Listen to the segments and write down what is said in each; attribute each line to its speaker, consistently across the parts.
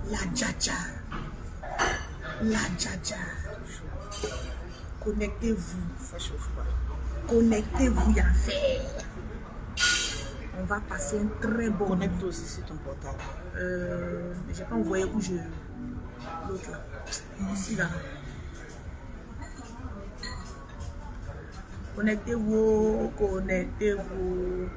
Speaker 1: La Djadja. La Djadja. Connectez-vous.
Speaker 2: Ça chauffe pas.
Speaker 1: Connectez-vous, y'a fait. On va passer un très bon moment.
Speaker 2: Connecte aussi sur ton portable.
Speaker 1: J'ai pas envoyé où je... L'autre là. Ici là. Connectez-vous, connectez-vous.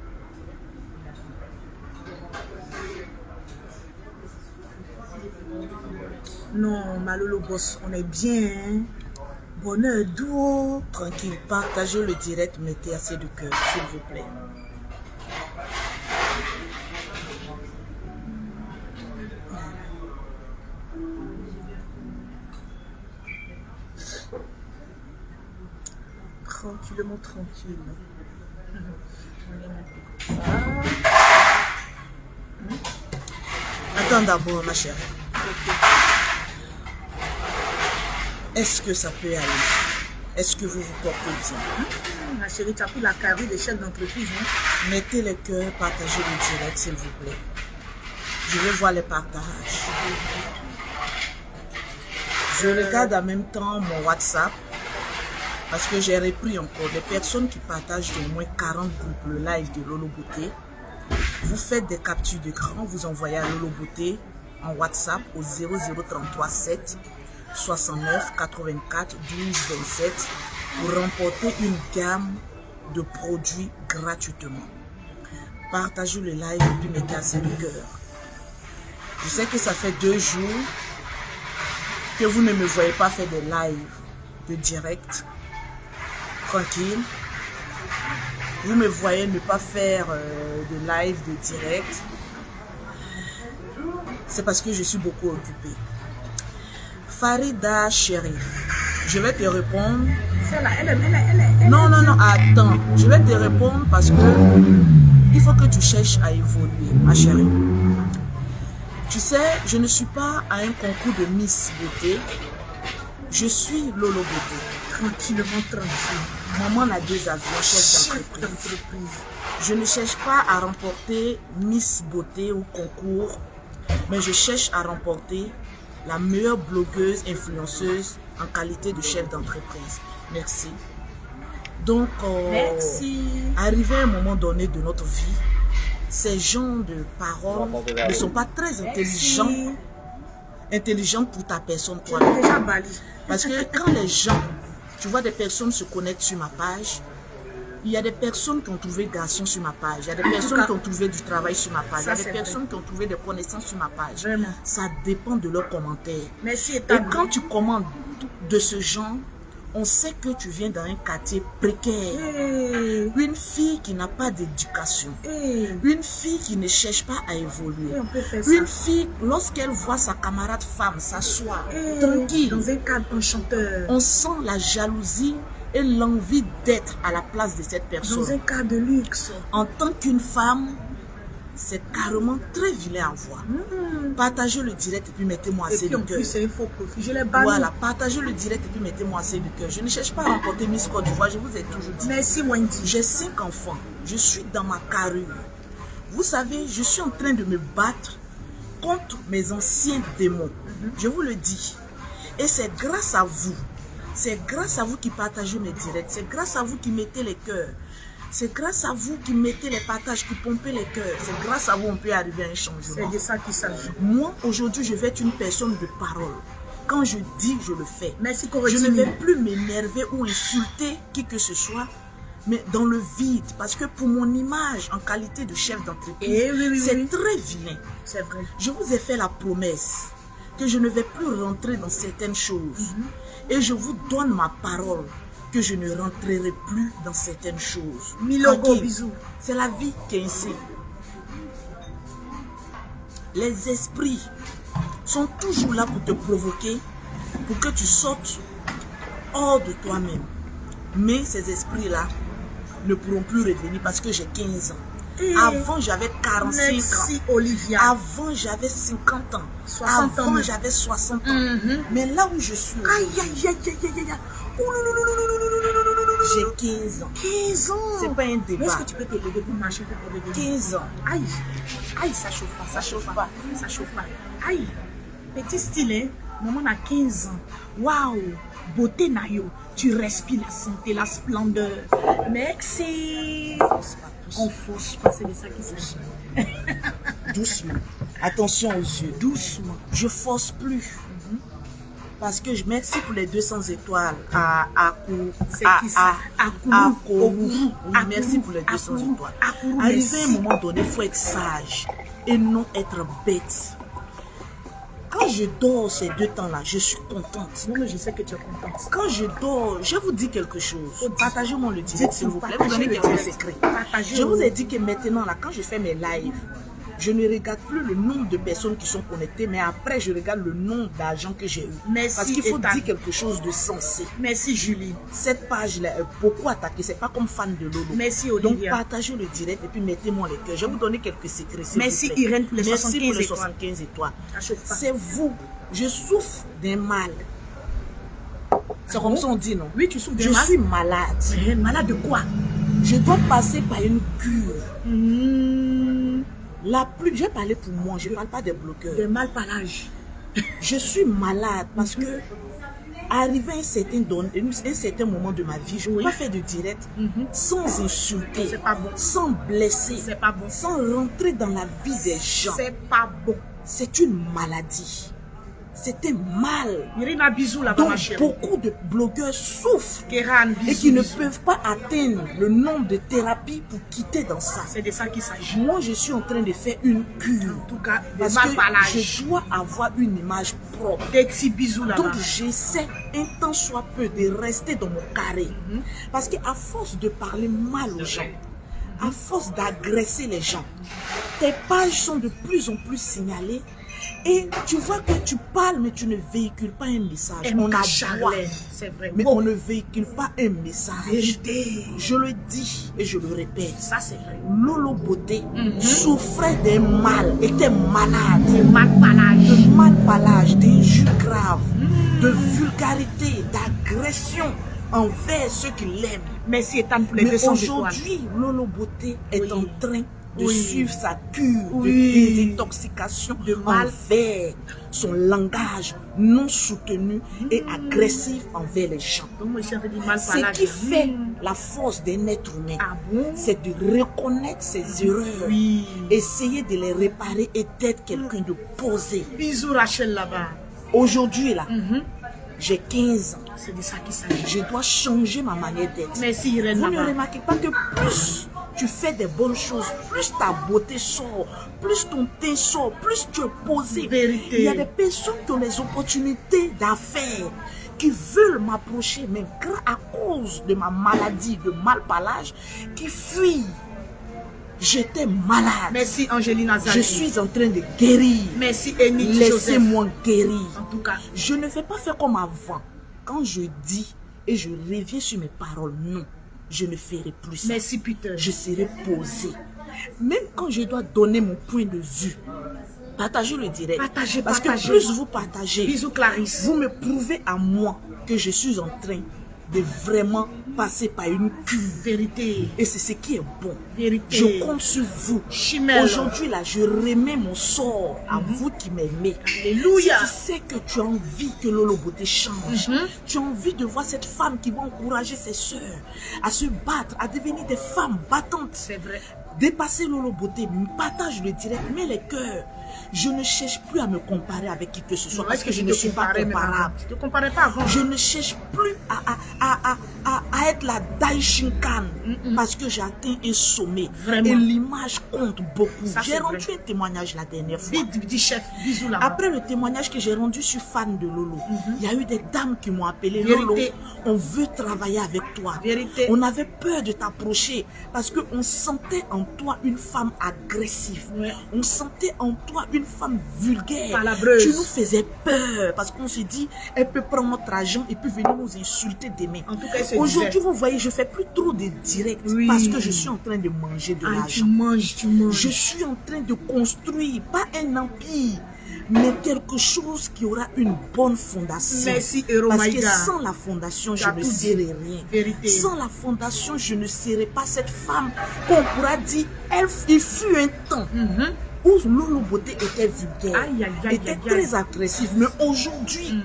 Speaker 1: Non, Malolo Boss, on est bien. Hein? Bonheur, duo.
Speaker 2: Tranquille, partagez le direct, mettez assez de cœur, s'il vous plaît.
Speaker 1: Tranquillement, tranquille.
Speaker 2: Attends d'abord, ma chérie. Est-ce que ça peut aller? Est-ce que vous vous portez bien?
Speaker 1: Ma chérie, tu as pris la carrure des chefs d'entreprise. Hein?
Speaker 2: Mettez les cœurs, partagez le direct, s'il vous plaît. Je veux voir les partages. Je regarde en même temps mon WhatsApp. Parce que j'ai repris encore des personnes qui partagent d'au moins 40 groupes le live de Lolo Beauté. Vous faites des captures d'écran, vous envoyez à Lolo Beauté en WhatsApp au 0033 7 69 84 12 27 pour remporter une gamme de produits gratuitement. Partagez le live et puis mettez assez de cœur. Je sais que ça fait 2 jours que vous ne me voyez pas faire des lives de direct. Tranquille. Vous me voyez ne pas faire de live de direct. C'est parce que je suis beaucoup occupée. Farida Sherif, je vais te répondre.
Speaker 1: Celle-là, elle.
Speaker 2: Non, attends. Je vais te répondre parce que il faut que tu cherches à évoluer, ma chérie. Tu sais, je ne suis pas à un concours de Miss Beauté. Je suis Lolo Beauté.
Speaker 1: Tranquillement, tranquille.
Speaker 2: Maman a 2 avions, chef d'entreprise. Je ne cherche pas à remporter Miss Beauté ou concours, mais je cherche à remporter la meilleure blogueuse, influenceuse en qualité de chef d'entreprise. Merci. Donc,
Speaker 1: merci.
Speaker 2: Arrivé à un moment donné de notre vie, ces gens de parole ne sont pas très intelligents pour ta personne. Toi.
Speaker 1: Déjà Bali.
Speaker 2: Parce que quand les gens, tu vois des personnes se connectent sur ma page, il y a des personnes qui ont trouvé garçon sur ma page, il y a des personnes qui ont trouvé du travail sur ma page, il y a des personnes qui ont trouvé des connaissances sur ma page.
Speaker 1: Vraiment.
Speaker 2: Ça dépend de leurs commentaires.
Speaker 1: Merci.
Speaker 2: Et quand tu commandes de ce genre, on sait que tu viens dans un quartier précaire. Une fille qui n'a pas d'éducation. Une fille qui ne cherche pas à évoluer. Une fille, lorsqu'elle voit sa camarade femme s'asseoir tranquille,
Speaker 1: dans un cadre enchanteur,
Speaker 2: on sent la jalousie et l'envie d'être à la place de cette personne.
Speaker 1: Dans un cadre de luxe.
Speaker 2: En tant qu'une femme, c'est carrément très vilain à voir. Partagez le direct et puis mettez-moi assez de cœur.
Speaker 1: C'est un faux profil. Je l'ai banni.
Speaker 2: Voilà, partagez le direct et puis mettez-moi assez de cœur. Je ne cherche pas à remporter Miss Côte d'Ivoire, je vous ai toujours dit.
Speaker 1: Merci Wendy.
Speaker 2: J'ai 5 enfants. Je suis dans ma carrure. Vous savez, je suis en train de me battre contre mes anciens démons. Je vous le dis. Et c'est grâce à vous. C'est grâce à vous qui partagez mes directs. C'est grâce à vous qui mettez les cœurs. C'est grâce à vous qui mettez les partages, qui pompez les cœurs. C'est grâce à vous qu'on peut arriver à un changement.
Speaker 1: C'est de ça qu'il s'agit.
Speaker 2: Moi, aujourd'hui, je vais être une personne de parole. Quand je dis, je le fais.
Speaker 1: Merci,
Speaker 2: je ne vais plus m'énerver ou insulter qui que ce soit, mais dans le vide. Parce que pour mon image en qualité de chef d'entreprise, c'est très vilain.
Speaker 1: C'est vrai.
Speaker 2: Je vous ai fait la promesse que je ne vais plus rentrer dans certaines choses. Et je vous donne ma parole que je ne rentrerai plus dans certaines choses.
Speaker 1: Milogo, bisous.
Speaker 2: C'est la vie qui est ainsi. Les esprits sont toujours là pour te provoquer, pour que tu sortes hors de toi-même. Mais ces esprits-là ne pourront plus revenir parce que j'ai 15 ans. Avant, j'avais 45 ans.
Speaker 1: Olivia.
Speaker 2: Avant, j'avais 50 ans.
Speaker 1: 60 ans.
Speaker 2: Avant, j'avais 60 ans. Mais là où je suis j'ai 15 ans.
Speaker 1: 15 ans.
Speaker 2: C'est pas un débat.
Speaker 1: Est-ce que tu peux te lever pour marcher pour lever
Speaker 2: 15 ans.
Speaker 1: Aïe. Aïe, ça chauffe pas. Ça chauffe pas. Ça chauffe pas. Aïe. Petit style, hein? Maman a 15 ans. Waouh! Beauté nayo. Tu respires la santé, la splendeur. Merci. On force pas, c'est de ça qu'il s'agit.
Speaker 2: Doucement. Attention aux yeux.
Speaker 1: Doucement.
Speaker 2: Je force plus. Parce que je merci pour les 200 étoiles à
Speaker 1: C'est qui ça?
Speaker 2: Kourou. Oui, merci pour les 200 étoiles. Arrivé à un moment donné, il faut être sage et non être bête. Quand je dors ces 2 temps-là, je suis contente.
Speaker 1: Moi, je sais que tu es contente.
Speaker 2: Quand je dors, je vous dis quelque chose. Partagez-moi le direct, s'il vous plaît. Vous
Speaker 1: Partagez
Speaker 2: donnez
Speaker 1: le
Speaker 2: quelques
Speaker 1: direct.
Speaker 2: secrets.
Speaker 1: Partagez
Speaker 2: Je
Speaker 1: le-
Speaker 2: vous ai dit que maintenant, là, quand je fais mes lives, je ne regarde plus le nombre de personnes qui sont connectées, mais après, je regarde le nombre d'argent que j'ai eu.
Speaker 1: Merci,
Speaker 2: Parce qu'il faut
Speaker 1: Ethan.
Speaker 2: dire quelque chose de sensé.
Speaker 1: Merci Julie.
Speaker 2: Cette page-là est beaucoup attaquée. C'est pas comme fan de Lolo.
Speaker 1: Merci
Speaker 2: Donc,
Speaker 1: Olivia.
Speaker 2: partagez le direct et puis mettez-moi les cœurs. Je vais vous donner quelques secrets. s'il
Speaker 1: Merci,
Speaker 2: vous plaît.
Speaker 1: Irène, pour les
Speaker 2: Merci
Speaker 1: 75
Speaker 2: pour les
Speaker 1: étoiles.
Speaker 2: 75 étoiles.
Speaker 1: À chaque fois.
Speaker 2: C'est vous. Je souffre d'un mal. C'est comme ça on dit, non?
Speaker 1: Oui, tu souffres de
Speaker 2: Je
Speaker 1: mal.
Speaker 2: suis malade.
Speaker 1: Mais malade de quoi?
Speaker 2: Je dois passer par une cure.
Speaker 1: Hmm,
Speaker 2: Je vais parler pour moi, je ne parle pas des bloqueurs.
Speaker 1: de mal par l'âge.
Speaker 2: Je suis malade parce que, arrivé à un certain moment de ma vie, je ne peux pas faire de direct sans insulter,
Speaker 1: C'est pas bon.
Speaker 2: sans blesser,
Speaker 1: C'est pas bon.
Speaker 2: sans rentrer dans la vie des gens.
Speaker 1: C'est pas bon.
Speaker 2: C'est une maladie. C'est un mal
Speaker 1: Irina, bisous là-bas,
Speaker 2: dont
Speaker 1: ma chérie.
Speaker 2: beaucoup de blogueurs souffrent
Speaker 1: Kéran,
Speaker 2: et
Speaker 1: bisous.
Speaker 2: qui ne
Speaker 1: bisous.
Speaker 2: peuvent pas atteindre le nombre de thérapies pour quitter dans ça.
Speaker 1: C'est de ça qu'il s'agit.
Speaker 2: Moi, je suis en train de faire une cure.
Speaker 1: En tout cas, de
Speaker 2: Parce
Speaker 1: mal
Speaker 2: que
Speaker 1: par l'âge.
Speaker 2: je dois avoir une image propre.
Speaker 1: Des petits bisous là-bas.
Speaker 2: Donc, j'essaie un tant soit peu de rester dans mon carré. Parce qu'à force de parler mal aux gens, à force d'agresser les gens, tes pages sont de plus en plus signalées. Et tu vois que tu parles, mais tu ne véhicules pas un message. On a droit,
Speaker 1: Charlène, c'est vrai.
Speaker 2: mais on ne véhicule pas un message.
Speaker 1: Vérité.
Speaker 2: Je le dis et je le répète.
Speaker 1: Ça, c'est vrai.
Speaker 2: Lolo Beauté souffrait d'un mal, était malade.
Speaker 1: De mal par l'âge.
Speaker 2: De mal palage, d'injures graves, de vulgarité, d'agression envers ceux qui l'aiment.
Speaker 1: Merci Ethan pour les
Speaker 2: Mais
Speaker 1: 200 étoiles.
Speaker 2: aujourd'hui, Lolo Beauté est
Speaker 1: Oui.
Speaker 2: en train de
Speaker 1: Oui.
Speaker 2: suivre sa cure
Speaker 1: Oui.
Speaker 2: de désintoxication
Speaker 1: De mal.
Speaker 2: envers son langage non soutenu et agressif envers les gens.
Speaker 1: Donc, moi, je suis en train de dire mal par
Speaker 2: Ce
Speaker 1: l'âge.
Speaker 2: qui fait la force d'un être humain,
Speaker 1: Ah bon?
Speaker 2: c'est de reconnaître ses erreurs,
Speaker 1: Oui.
Speaker 2: essayer de les réparer et d'être quelqu'un de posé.
Speaker 1: Bisous Rachel là-bas.
Speaker 2: Aujourd'hui, là, j'ai 15 ans.
Speaker 1: C'est de ça qu'il s'agit.
Speaker 2: Je dois changer ma manière d'être.
Speaker 1: Merci Irène
Speaker 2: Vous ne
Speaker 1: là-bas.
Speaker 2: remarquez pas que plus tu fais des bonnes choses, plus ta beauté sort, plus ton teint sort, plus tu es posé.
Speaker 1: Vérité.
Speaker 2: Il y a des personnes qui ont des opportunités d'affaires, qui veulent m'approcher, mais à cause de ma maladie de mal palage, qui fuient. J'étais malade.
Speaker 1: Merci Angéline Azali.
Speaker 2: Je suis en train de guérir.
Speaker 1: Merci Enid Joseph.
Speaker 2: Laissez-moi guérir.
Speaker 1: En tout cas,
Speaker 2: Je ne vais pas faire comme avant. Quand je dis et je reviens sur mes paroles, non, je ne ferai plus ça.
Speaker 1: merci Peter.
Speaker 2: Je serai posé. Même quand je dois donner mon point de vue, partagez le direct.
Speaker 1: Partagez,
Speaker 2: Parce
Speaker 1: partagez.
Speaker 2: que plus vous partagez,
Speaker 1: Bisous Clarisse.
Speaker 2: vous me prouvez à moi que je suis en train de vraiment passer par une cure.
Speaker 1: Vérité.
Speaker 2: Et c'est ce qui est bon.
Speaker 1: Vérité.
Speaker 2: Je compte sur vous.
Speaker 1: Chimelle.
Speaker 2: Aujourd'hui, là, je remets mon sort à vous qui m'aimez.
Speaker 1: Alléluia.
Speaker 2: Si tu sais que tu as envie que Lolo Beauté change, tu as envie de voir cette femme qui va encourager ses soeurs à se battre, à devenir des femmes battantes.
Speaker 1: C'est vrai.
Speaker 2: Dépasser Lolo Beauté, partage le direct, mets les cœurs. Je ne cherche plus à me comparer avec qui que ce soit parce que je ne suis pas comparable.
Speaker 1: Tu ne te comparais pas avant.
Speaker 2: Je ne cherche plus à être la Daishinkan parce que j'ai atteint un sommet.
Speaker 1: Vraiment.
Speaker 2: Et l'image compte beaucoup.
Speaker 1: Ça,
Speaker 2: J'ai
Speaker 1: c'est
Speaker 2: rendu
Speaker 1: vrai.
Speaker 2: un témoignage la dernière fois.
Speaker 1: Dit chef. Bisous là-bas.
Speaker 2: Après le témoignage que j'ai rendu sur fan de Lolo, il y a eu des dames qui m'ont appelé.
Speaker 1: Vérité.
Speaker 2: Lolo, on veut travailler avec toi.
Speaker 1: Vérité.
Speaker 2: On avait peur de t'approcher parce qu'on sentait en toi une femme agressive.
Speaker 1: Ouais.
Speaker 2: On sentait en toi une femme vulgaire.
Speaker 1: Palabreuse.
Speaker 2: Tu nous faisais peur parce qu'on s'est dit, elle peut prendre notre argent et puis venir nous insulter demain.
Speaker 1: En tout cas, elle se
Speaker 2: Aujourd'hui,
Speaker 1: disait.
Speaker 2: vous voyez, je fais plus trop de directs
Speaker 1: Oui.
Speaker 2: parce que je suis en train de manger de
Speaker 1: Ah, tu
Speaker 2: l'argent.
Speaker 1: manges, tu manges.
Speaker 2: Je suis en train de construire, pas un empire, mais quelque chose qui aura une bonne fondation.
Speaker 1: Merci, Hero
Speaker 2: Parce que
Speaker 1: Maïga.
Speaker 2: sans la fondation,
Speaker 1: Tu
Speaker 2: je
Speaker 1: as
Speaker 2: ne
Speaker 1: tout dit.
Speaker 2: serai rien.
Speaker 1: Vérité.
Speaker 2: Sans la fondation, je ne serai pas cette femme qu'on pourra dire, il fut un temps. où Lolo Beauté était vulgaire,
Speaker 1: Aïe, aïe, aïe,
Speaker 2: était
Speaker 1: aïe,
Speaker 2: très agressive, mais aujourd'hui,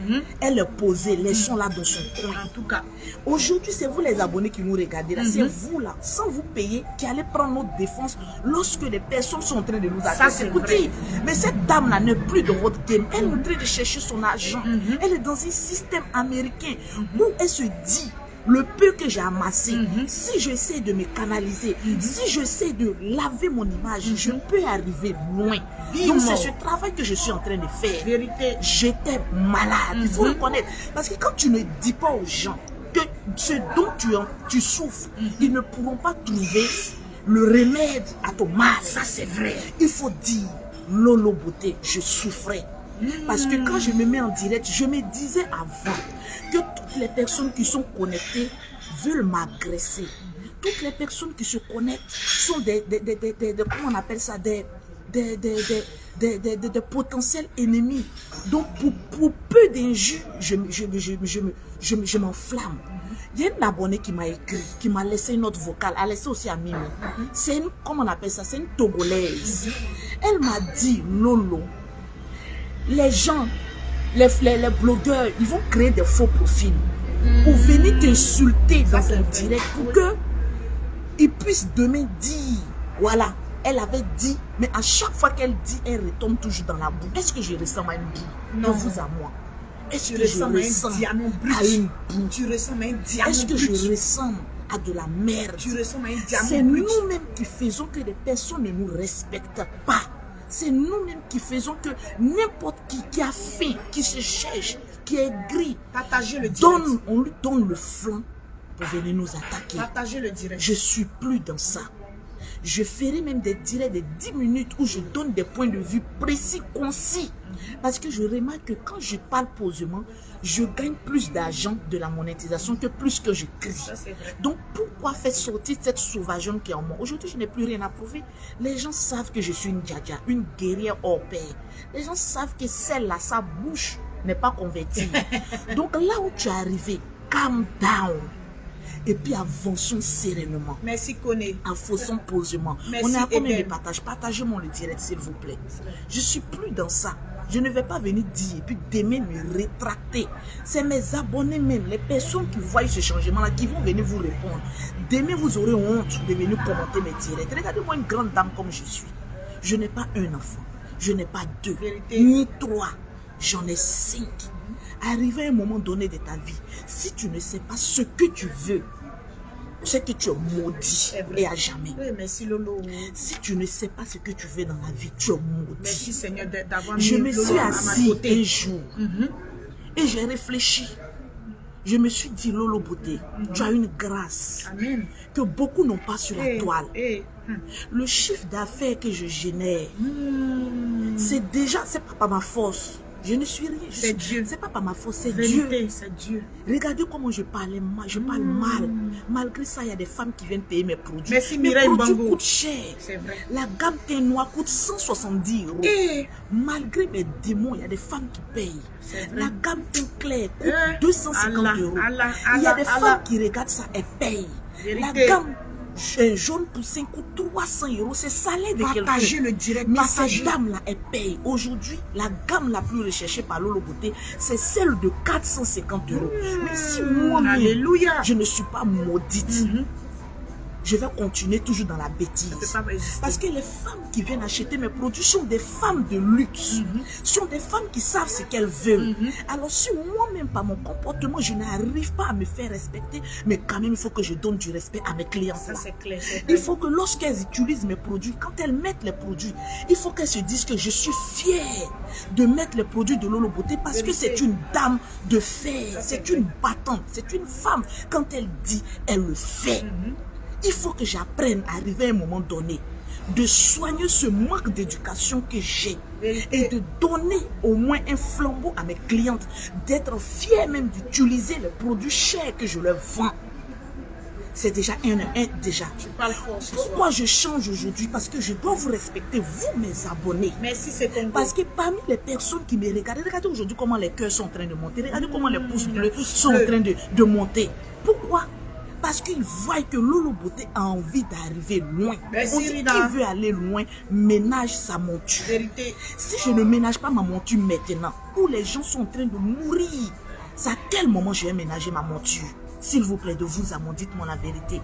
Speaker 2: elle est posée, les sons là dans son coin.
Speaker 1: En tout cas,
Speaker 2: Aujourd'hui, c'est vous les abonnés qui nous regardez là, c'est vous là, sans vous payer, qui allez prendre notre défense lorsque les personnes sont en train de nous agresser.
Speaker 1: c'est
Speaker 2: Écoutez, mais cette dame là n'est plus dans votre game, elle est en train de chercher son argent, elle est dans un système américain où elle se dit, le peu que j'ai amassé, si j'essaie de me canaliser, si j'essaie de laver mon image, je peux arriver loin. Donc c'est ce travail que je suis en train de faire.
Speaker 1: vérité.
Speaker 2: J'étais malade, il faut le connaître. Parce que quand tu ne dis pas aux gens que ce dont tu souffres, ils ne pourront pas trouver le remède à ton mal.
Speaker 1: Ça, c'est vrai.
Speaker 2: Il faut dire, Lolo Beauté, je souffrais. Parce que quand je me mets en direct, je me disais avant que toutes les personnes qui sont connectées veulent m'agresser. Toutes les personnes qui se connectent sont comment on appelle ça, des potentiels ennemis. Donc pour peu d'injures, je m'enflamme. Il y a une abonnée qui m'a écrit, qui m'a laissé une note vocale, a laissé aussi à Mimi. C'est une, comment on appelle ça, c'est une Togolaise. Elle m'a dit, Lolo, les gens, les blogueurs, ils vont créer des faux profils pour venir t'insulter dans un direct pour qu'ils puissent demain dire, voilà, elle avait dit, mais à chaque fois qu'elle dit, elle retombe toujours dans la boue. Est-ce que je ressemble à une boue? De vous à moi. Est-ce que je ressemble à une boue?
Speaker 1: Tu ressembles à un diamant.
Speaker 2: Est-ce que je ressemble à de la merde?
Speaker 1: Tu ressembles à un diamant.
Speaker 2: C'est nous-mêmes qui faisons que les personnes ne nous respectent pas. C'est nous-mêmes qui faisons que n'importe qui a faim, qui se cherche, qui est gris,
Speaker 1: Partagez le direct.
Speaker 2: on lui donne le flanc pour venir nous attaquer.
Speaker 1: Partagez le direct.
Speaker 2: Je suis plus dans ça. Je ferai même des directs de 10 minutes où je donne des points de vue précis, concis. Parce que je remarque que quand je parle posément, je gagne plus d'argent de la monétisation que plus que je crie.
Speaker 1: Ça, c'est vrai.
Speaker 2: Donc pourquoi faire sortir cette sauvageonne qui est en moi? Aujourd'hui, je n'ai plus rien à prouver. Les gens savent que je suis une djadja, une guerrière hors pair. Les gens savent que celle-là, sa bouche n'est pas convertie. Donc là où tu es arrivé, calm down. Et puis avançons sereinement.
Speaker 1: Merci, Koné.
Speaker 2: Avançons posément.
Speaker 1: Merci,
Speaker 2: On est à combien
Speaker 1: Eden.
Speaker 2: de partages? Partagez-moi le direct, s'il vous plaît. Je suis plus dans ça. Je ne vais pas venir dire et puis demain me rétracter. C'est mes abonnés même, les personnes qui voient ce changement-là, qui vont venir vous répondre. Demain, vous aurez honte de venir commenter mes directs. Regardez-moi une grande dame comme je suis. Je n'ai pas un enfant. Je n'ai pas deux,
Speaker 1: Vérité.
Speaker 2: ni trois. J'en ai 5. Arrivé à un moment donné de ta vie, si tu ne sais pas ce que tu veux, c'est que tu es maudit et à jamais.
Speaker 1: Oui, merci, Lolo.
Speaker 2: Si tu ne sais pas ce que tu veux dans la vie, tu es maudit.
Speaker 1: Merci, Seigneur, d'avoir mis
Speaker 2: Je me
Speaker 1: Lolo
Speaker 2: suis
Speaker 1: à ma
Speaker 2: assis
Speaker 1: côté.
Speaker 2: un jour et j'ai réfléchi. Je me suis dit, Lolo Beauté, tu as une grâce
Speaker 1: Amen.
Speaker 2: que beaucoup n'ont pas sur la
Speaker 1: Eh,
Speaker 2: toile.
Speaker 1: eh,
Speaker 2: Le chiffre d'affaires que je génère, c'est déjà, c'est pas par ma force. Je ne suis rien.
Speaker 1: C'est Dieu.
Speaker 2: C'est pas par ma force, c'est Dieu.
Speaker 1: Vérité, c'est Dieu.
Speaker 2: Regardez comment je parlais mal, je parle mal. Malgré ça, il y a des femmes qui viennent payer mes produits.
Speaker 1: Merci,
Speaker 2: mes
Speaker 1: Mireille
Speaker 2: produits
Speaker 1: Mbango.
Speaker 2: coûtent cher.
Speaker 1: C'est vrai.
Speaker 2: La gamme teint noir coûte 170 €.
Speaker 1: Eh,
Speaker 2: Malgré mes démons, il y a des femmes qui payent.
Speaker 1: C'est vrai.
Speaker 2: La gamme teint clair coûte
Speaker 1: Eh,
Speaker 2: 250
Speaker 1: Allah,
Speaker 2: €.
Speaker 1: Allah,
Speaker 2: Il y a
Speaker 1: Allah,
Speaker 2: des
Speaker 1: Allah.
Speaker 2: femmes qui regardent ça et payent. La
Speaker 1: Vérité.
Speaker 2: gamme jaune poussin coûte 300 €. C'est salaire de quelqu'un.
Speaker 1: Partagez le direct.
Speaker 2: Mais
Speaker 1: Partagez.
Speaker 2: cette dame-là, elle paye. Aujourd'hui, la gamme la plus recherchée par Lolo Beauté, c'est celle de 450 €. Mais si moi-même,
Speaker 1: Alléluia.
Speaker 2: je ne suis pas maudite, je vais continuer toujours dans la bêtise.
Speaker 1: Ça va exister.
Speaker 2: Parce que les femmes qui viennent acheter mes produits sont des femmes de luxe. Sont des femmes qui savent ce qu'elles veulent. Alors si moi-même, par mon comportement, je n'arrive pas à me faire respecter, mais quand même, il faut que je donne du respect à mes clients.
Speaker 1: Ça, c'est clair. c'est
Speaker 2: Il
Speaker 1: vrai.
Speaker 2: faut que lorsqu'elles utilisent mes produits, quand elles mettent les produits, il faut qu'elles se disent que je suis fière de mettre les produits de Lolo Beauté parce que
Speaker 1: Vérité.
Speaker 2: c'est une dame de fer,
Speaker 1: Ça,
Speaker 2: c'est
Speaker 1: c'est
Speaker 2: une battante, c'est une femme. Quand elle dit, elle le fait. Il faut que j'apprenne à arriver à un moment donné de soigner ce manque d'éducation que j'ai
Speaker 1: Vérité.
Speaker 2: et de donner au moins un flambeau à mes clientes, d'être fière même d'utiliser les produits chers que je leur vends. C'est déjà un déjà.
Speaker 1: Tu parles fort ce soir.
Speaker 2: Pourquoi je change aujourd'hui? Parce que je dois vous respecter, vous mes abonnés.
Speaker 1: Merci, c'est ton
Speaker 2: Parce que parmi les personnes qui me regardent, regardez aujourd'hui comment les cœurs sont en train de monter, regardez comment les pouces bleus sont en train de monter. Pourquoi? Parce qu'ils voient que Lolo Beauté a envie d'arriver loin.
Speaker 1: Merci,
Speaker 2: On dit
Speaker 1: Rina.
Speaker 2: qu'il veut aller loin, ménage sa monture.
Speaker 1: Vérité.
Speaker 2: Si je ne ménage pas ma monture maintenant, où les gens sont en train de mourir, c'est à quel moment je vais ménager ma monture? S'il vous plaît, de vous à moi, dites-moi la vérité.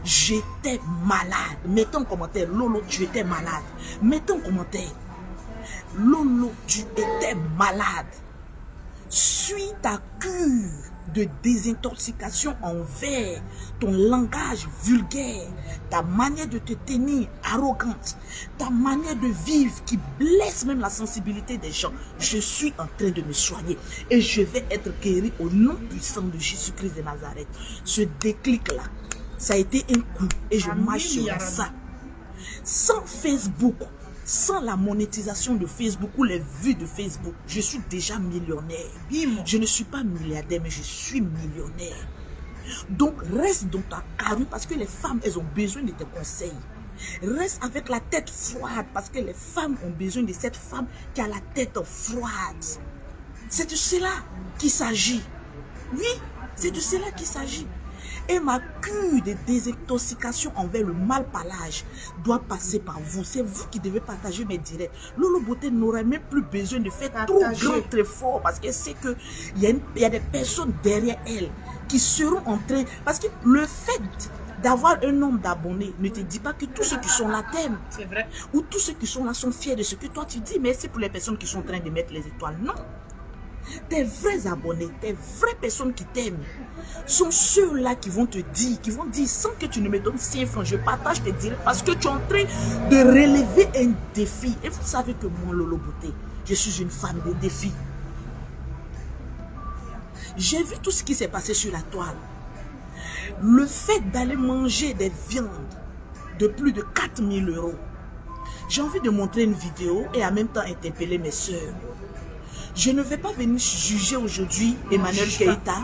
Speaker 2: J'étais malade. Mettez en commentaire, Lolo, tu étais malade. Mettez en commentaire, Lolo, tu étais malade. Suis ta cure de désintoxication envers ton langage vulgaire, ta manière de te tenir arrogante, ta manière de vivre qui blesse même la sensibilité des gens. Je suis en train de me soigner et je vais être guéri au nom puissant de Jésus-Christ de Nazareth. Ce déclic-là, ça a été un coup et je marche sur ça. Sans Facebook, sans la monétisation de Facebook ou les vues de Facebook, je suis déjà millionnaire. Je ne suis pas milliardaire, mais je suis millionnaire. Donc, reste dans ta carrure parce que les femmes, elles ont besoin de tes conseils. Reste avec la tête froide parce que les femmes ont besoin de cette femme qui a la tête froide. C'est de cela qu'il s'agit. Oui, c'est de cela qu'il s'agit. Et ma cure de désintoxication envers le malparlage doit passer par vous. C'est vous qui devez partager mes directs. Lolo Beauté n'aurait même plus besoin de faire trop grand, très fort. Parce qu'elle sait qu'il y a des personnes derrière elle qui seront en train... Parce que le fait d'avoir un nombre d'abonnés ne te dit pas que tous ceux qui sont là t'aiment.
Speaker 1: C'est vrai.
Speaker 2: Ou tous ceux qui sont là sont fiers de ce que toi tu dis. Mais c'est pour les personnes qui sont en train de mettre les étoiles. Non. Tes vrais abonnés, tes vraies personnes qui t'aiment sont ceux-là qui vont te dire, sans que tu ne me donnes 5 francs, je partage tes directs parce que tu es en train de relever un défi. Et vous savez que moi, Lolo Beauté, je suis une femme de défis. J'ai vu tout ce qui s'est passé sur la toile. Le fait d'aller manger des viandes de plus de 4 000 €. J'ai envie de montrer une vidéo et en même temps interpeller mes soeurs. Je ne vais pas venir juger aujourd'hui Emmanuel Keïta,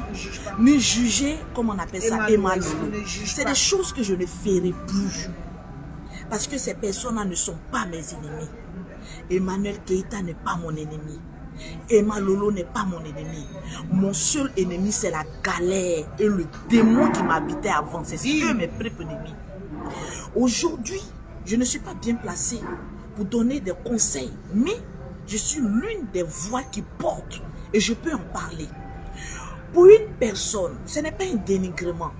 Speaker 2: ni juger, comment on appelle ça, Emma Lolo. C'est des choses que je ne ferai plus. Parce que ces personnes-là ne sont pas mes ennemis. Emmanuel Keïta n'est pas mon ennemi. Emma Lolo n'est pas mon ennemi. Mon seul ennemi, c'est la galère et le démon qui m'habitait avant. C'est eux mes propres ennemis. Aujourd'hui, je ne suis pas bien placée pour donner des conseils, mais je suis l'une des voix qui porte et je peux en parler. Pour une personne, ce n'est pas un dénigrement,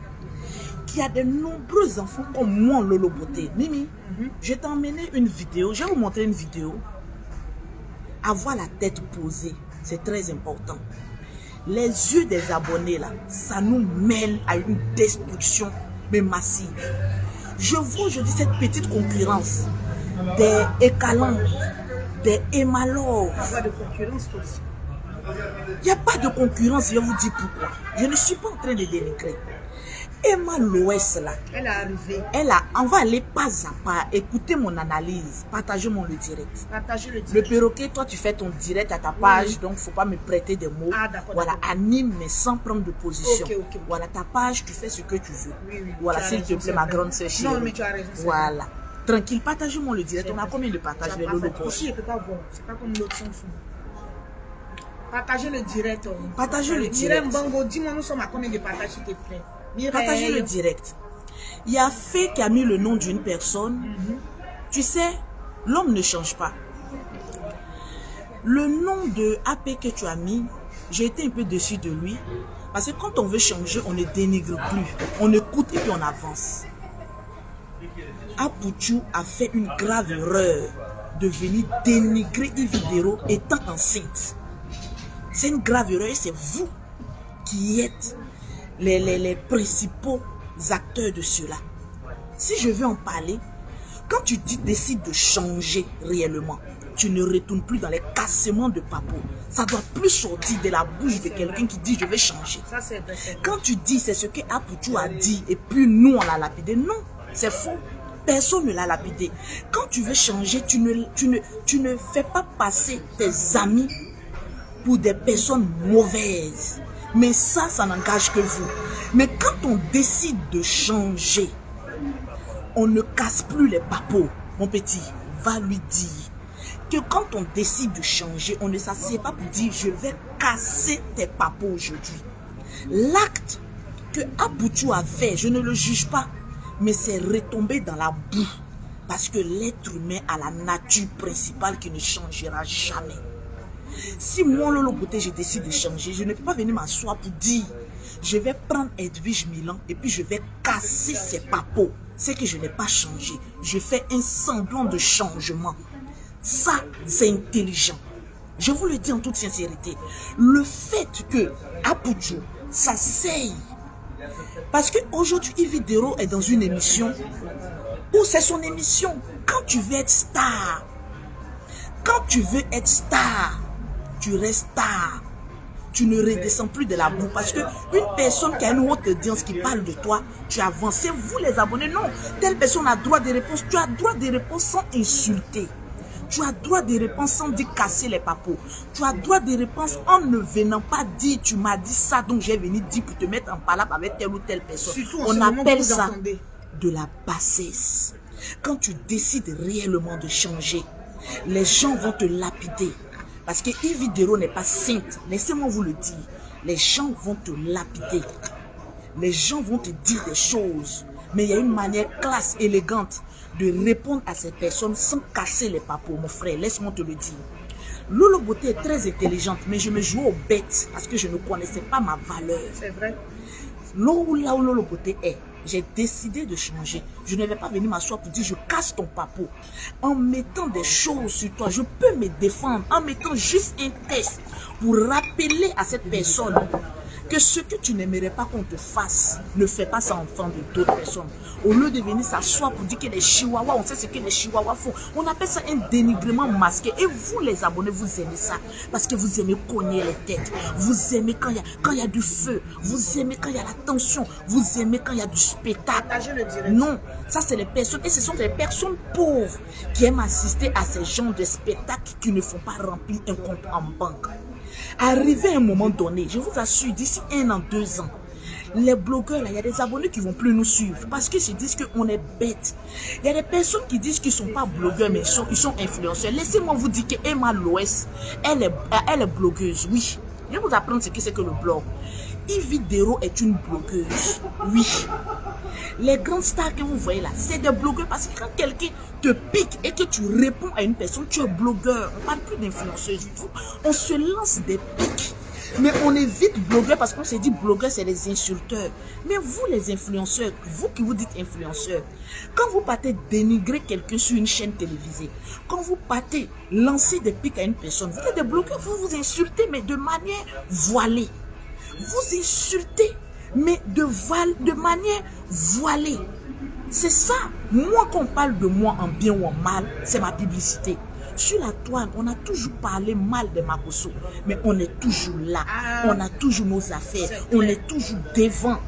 Speaker 2: qui a de nombreux enfants comme moi, Lolo Beauté. Mimi, je t'ai emmené une vidéo, je vais vous montrer une vidéo. Avoir la tête posée, c'est très important. Les yeux des abonnés, là, ça nous mène à une destruction, mais massive. Je vois aujourd'hui cette petite concurrence des Ekaland, des Emalov. Il n'y a pas de concurrence, je vous dis pourquoi. Je ne suis pas en train de dénigrer. Emma Loès là,
Speaker 1: elle est arrivée.
Speaker 2: On va aller pas à pas, écouter mon analyse, partagez-moi le direct.
Speaker 1: Partagez le direct.
Speaker 2: Le perroquet, toi tu fais ton direct à ta page, donc il ne faut pas me prêter des mots.
Speaker 1: Ah, d'accord.
Speaker 2: Voilà, anime mais sans prendre de position.
Speaker 1: Ok.
Speaker 2: Voilà, ta page, tu fais ce que tu veux.
Speaker 1: Oui,
Speaker 2: voilà, s'il te plaît, ma grande sœur chérie.
Speaker 1: Non, mais tu as raison.
Speaker 2: Voilà. Tranquille, partagez-moi le direct. On a combien de partages les Lolo Post?
Speaker 1: Ici, je ne peux pas voir. C'est pas comme l'autre son fou. Partagez le direct.
Speaker 2: Partagez le direct.
Speaker 1: Mbango, dis-moi, nous sommes à combien de partages, s'il te plaît?
Speaker 2: Partagez le direct. Il y a fait qui a mis le nom d'une personne. Tu sais, l'homme ne change pas. Le nom de AP que tu as mis, j'ai été un peu déçu de lui. Parce que quand on veut changer, on ne dénigre plus. On écoute et puis on avance. Apouchou a fait une grave erreur de venir dénigrer Yves Vidéro étant enceinte. C'est une grave erreur et c'est vous qui êtes les principaux acteurs de cela. Si je veux en parler, quand tu décides de changer réellement, tu ne retournes plus dans les cassements de papo. Ça doit plus sortir de la bouche de quelqu'un qui dit je vais changer. Quand tu dis c'est ce que Apouchou a dit et puis nous on l'a lapidé, non, c'est faux. Personne ne l'a lapidé. Quand tu veux changer, tu ne fais pas passer tes amis pour des personnes mauvaises. Mais ça n'engage que vous. Mais quand on décide de changer, on ne casse plus les papos. Mon petit, va lui dire que quand on décide de changer, on ne s'assied pas pour dire je vais casser tes papos aujourd'hui. L'acte que Aboutou a fait, je ne le juge pas, mais c'est retombé dans la boue. Parce que l'être humain a la nature principale qui ne changera jamais. Si moi, Lolo Beauté, je décide de changer, je ne peux pas venir m'asseoir pour dire, je vais prendre Edwige Milan et puis je vais casser ses papos. C'est que je n'ai pas changé. Je fais un semblant de changement. Ça, c'est intelligent. Je vous le dis en toute sincérité. Le fait que Aboutou s'asseye, parce qu'aujourd'hui, Yves Dero est dans une émission où c'est son émission. Quand tu veux être star, tu restes star. Tu ne redescends plus de la boue. Parce qu'une personne qui a une haute audience qui parle de toi, tu avances. C'est vous les abonnés. Non, telle personne a droit de réponse. Tu as droit de réponse sans insulter. Tu as droit de réponse sans dire casser les papos. Tu as droit de réponse en ne venant pas dire tu m'as dit ça, donc j'ai venu dire pour te mettre en palabre avec telle ou telle personne. On appelle ça de la bassesse. Quand tu décides réellement de changer, les gens vont te lapider. Parce que Yves Dero n'est pas sainte. Laissez-moi vous le dire. Les gens vont te lapider. Les gens vont te dire des choses. Mais il y a une manière classe, élégante de répondre à ces personnes sans casser les papos, mon frère. Laisse-moi te le dire. Lolo Beauté est très intelligente, mais je me joue aux bêtes parce que je ne connaissais pas ma valeur.
Speaker 1: C'est vrai.
Speaker 2: Là où Lolo Beauté est, j'ai décidé de changer. Je ne vais pas venir m'asseoir pour dire je casse ton papo. En mettant des choses sur toi, je peux me défendre. En mettant juste un test pour rappeler à cette personne que ce que tu n'aimerais pas qu'on te fasse, ne fais pas ça enfant de d'autres personnes. Au lieu de venir s'asseoir pour dire que les chihuahuas, on sait ce que les chihuahuas font. On appelle ça un dénigrement masqué. Et vous les abonnés, vous aimez ça. Parce que vous aimez cogner les têtes. Vous aimez quand il y a du feu. Vous aimez quand il y a la tension. Vous aimez quand il y a du spectacle. Non, ça c'est les personnes. Et ce sont des personnes pauvres qui aiment assister à ces genres de spectacles qui ne font pas remplir un compte en banque. Arrivé à un moment donné, je vous assure, d'ici 1 an, 2 ans, les blogueurs, il y a des abonnés qui ne vont plus nous suivre parce qu'ils se disent qu'on est bêtes. Il y a des personnes qui disent qu'ils ne sont pas blogueurs, mais ils sont influenceurs. Laissez-moi vous dire qu'Emma Loès, elle est blogueuse, oui. Je vais vous apprendre ce que c'est que le blog. Yves Dero est une blogueuse, oui. Les grandes stars que vous voyez là, c'est des blogueurs parce que quand quelqu'un te pique et que tu réponds à une personne, tu es blogueur. On ne parle plus d'influenceuse du tout. On se lance des piques. Mais on évite blogueur parce qu'on s'est dit blogueur c'est les insulteurs. Mais vous les influenceurs, vous qui vous dites influenceurs, quand vous partez dénigrer quelqu'un sur une chaîne télévisée, quand vous partez lancer des piques à une personne, vous êtes des blogueurs, vous vous insultez mais de manière voilée. Vous insultez mais de manière voilée. C'est ça. Moi qu'on parle de moi en bien ou en mal, c'est ma publicité. Sur la toile, on a toujours parlé mal de Makosso, mais on est toujours là. On a toujours nos affaires. On est toujours devant.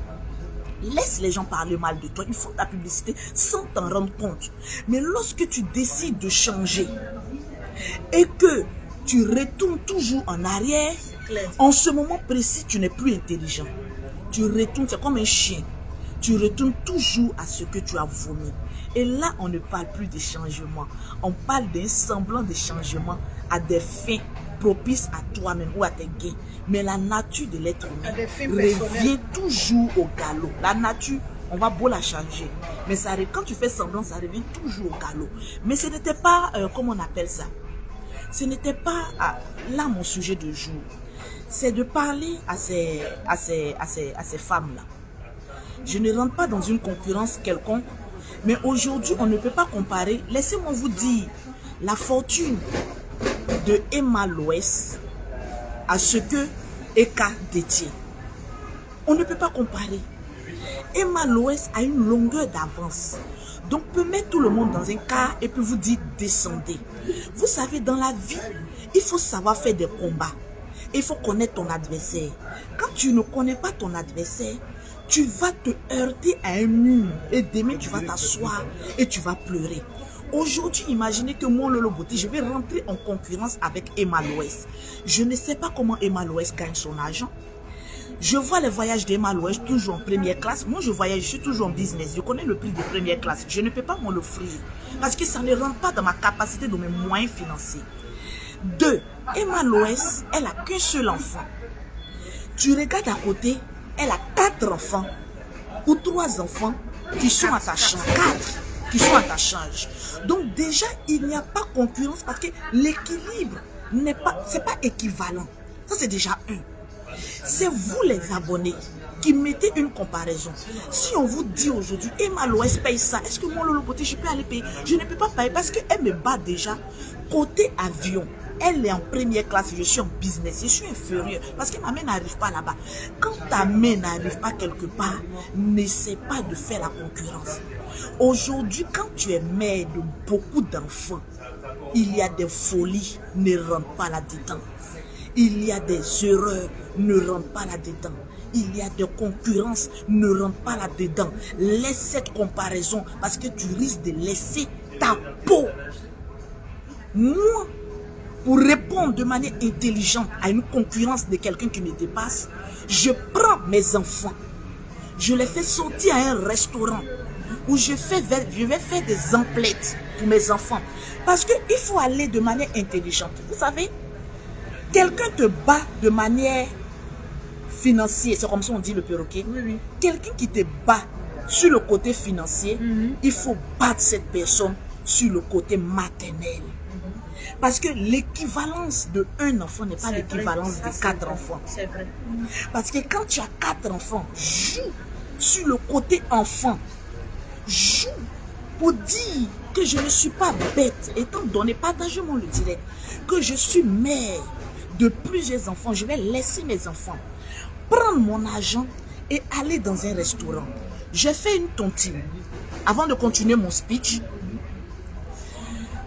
Speaker 2: Laisse les gens parler mal de toi. Ils font ta publicité sans t'en rendre compte. Mais lorsque tu décides de changer et que tu retournes toujours en arrière, en ce moment précis, tu n'es plus intelligent. Tu retournes, c'est comme un chien. Tu retournes toujours à ce que tu as vomi. Et là, on ne parle plus de changement. On parle d'un semblant de changement à des fins propices à toi-même ou à tes gains. Mais la nature de l'être humain revient toujours au galop. La nature, on va beau la changer. Mais ça, quand tu fais semblant, ça revient toujours au galop. Mais ce n'était pas, comment on appelle ça? Ce n'était pas là mon sujet de jour. C'est de parler à ces femmes-là. Je ne rentre pas dans une concurrence quelconque, mais aujourd'hui, on ne peut pas comparer. Laissez-moi vous dire, la fortune de Emma Loès à ce que Eka détient. On ne peut pas comparer. Emma Loès a une longueur d'avance. Donc, peut mettre tout le monde dans un car et puis vous dire descendez. Vous savez, dans la vie, il faut savoir faire des combats. Il faut connaître ton adversaire. Quand tu ne connais pas ton adversaire, tu vas te heurter à un mur. Et demain, tu vas t'asseoir et tu vas pleurer. Aujourd'hui, imaginez que moi, Lolo Beauté, je vais rentrer en concurrence avec Emma Loès. Je ne sais pas comment Emma Loès gagne son argent. Je vois les voyages d'Emma Loès toujours en première classe. Moi, je voyage, je suis toujours en business. Je connais le prix de première classe. Je ne peux pas m'en offrir. Parce que ça ne rentre pas dans ma capacité, dans mes moyens financiers. 2. Emma Loès, elle n'a qu'un seul enfant. Tu regardes à côté, elle a 4 enfants ou 3 enfants qui sont à ta charge. 4 qui sont à ta charge. Donc déjà, il n'y a pas concurrence parce que l'équilibre n'est pas, c'est pas équivalent. Ça, c'est déjà un. C'est vous les abonnés qui mettez une comparaison. Si on vous dit aujourd'hui, Emma Loès paye ça, est-ce que moi, Lolo Beauté, je peux aller payer? Je ne peux pas payer parce qu'elle me bat déjà. Côté avion, elle est en première classe, je suis en business, je suis inférieur parce que ma main n'arrive pas là-bas. Quand ta main n'arrive pas quelque part, n'essaie pas de faire la concurrence. Aujourd'hui, quand tu es mère de beaucoup d'enfants, il y a des folies, ne rentre pas là-dedans. Il y a des erreurs, ne rentre pas là-dedans. Il y a des concurrences, ne rentre pas là-dedans. Laisse cette comparaison parce que tu risques de laisser ta peau. Moi, pour répondre de manière intelligente à une concurrence de quelqu'un qui me dépasse, je prends mes enfants, je les fais sortir à un restaurant où je vais faire des emplettes pour mes enfants. Parce qu'il faut aller de manière intelligente. Vous savez, quelqu'un te bat de manière financière, c'est comme ça on dit le perroquet.
Speaker 1: Oui, oui.
Speaker 2: Quelqu'un qui te bat sur le côté financier, il faut battre cette personne sur le côté maternel. Parce que l'équivalence de un enfant n'est pas l'équivalence de 4 enfants.
Speaker 1: C'est vrai.
Speaker 2: Parce que quand tu as 4 enfants, joue sur le côté enfant. Joue pour dire que je ne suis pas bête. Étant donné, partagez-moi le direct, que je suis mère de plusieurs enfants. Je vais laisser mes enfants prendre mon argent et aller dans un restaurant. J'ai fait une tontine. Avant de continuer mon speech,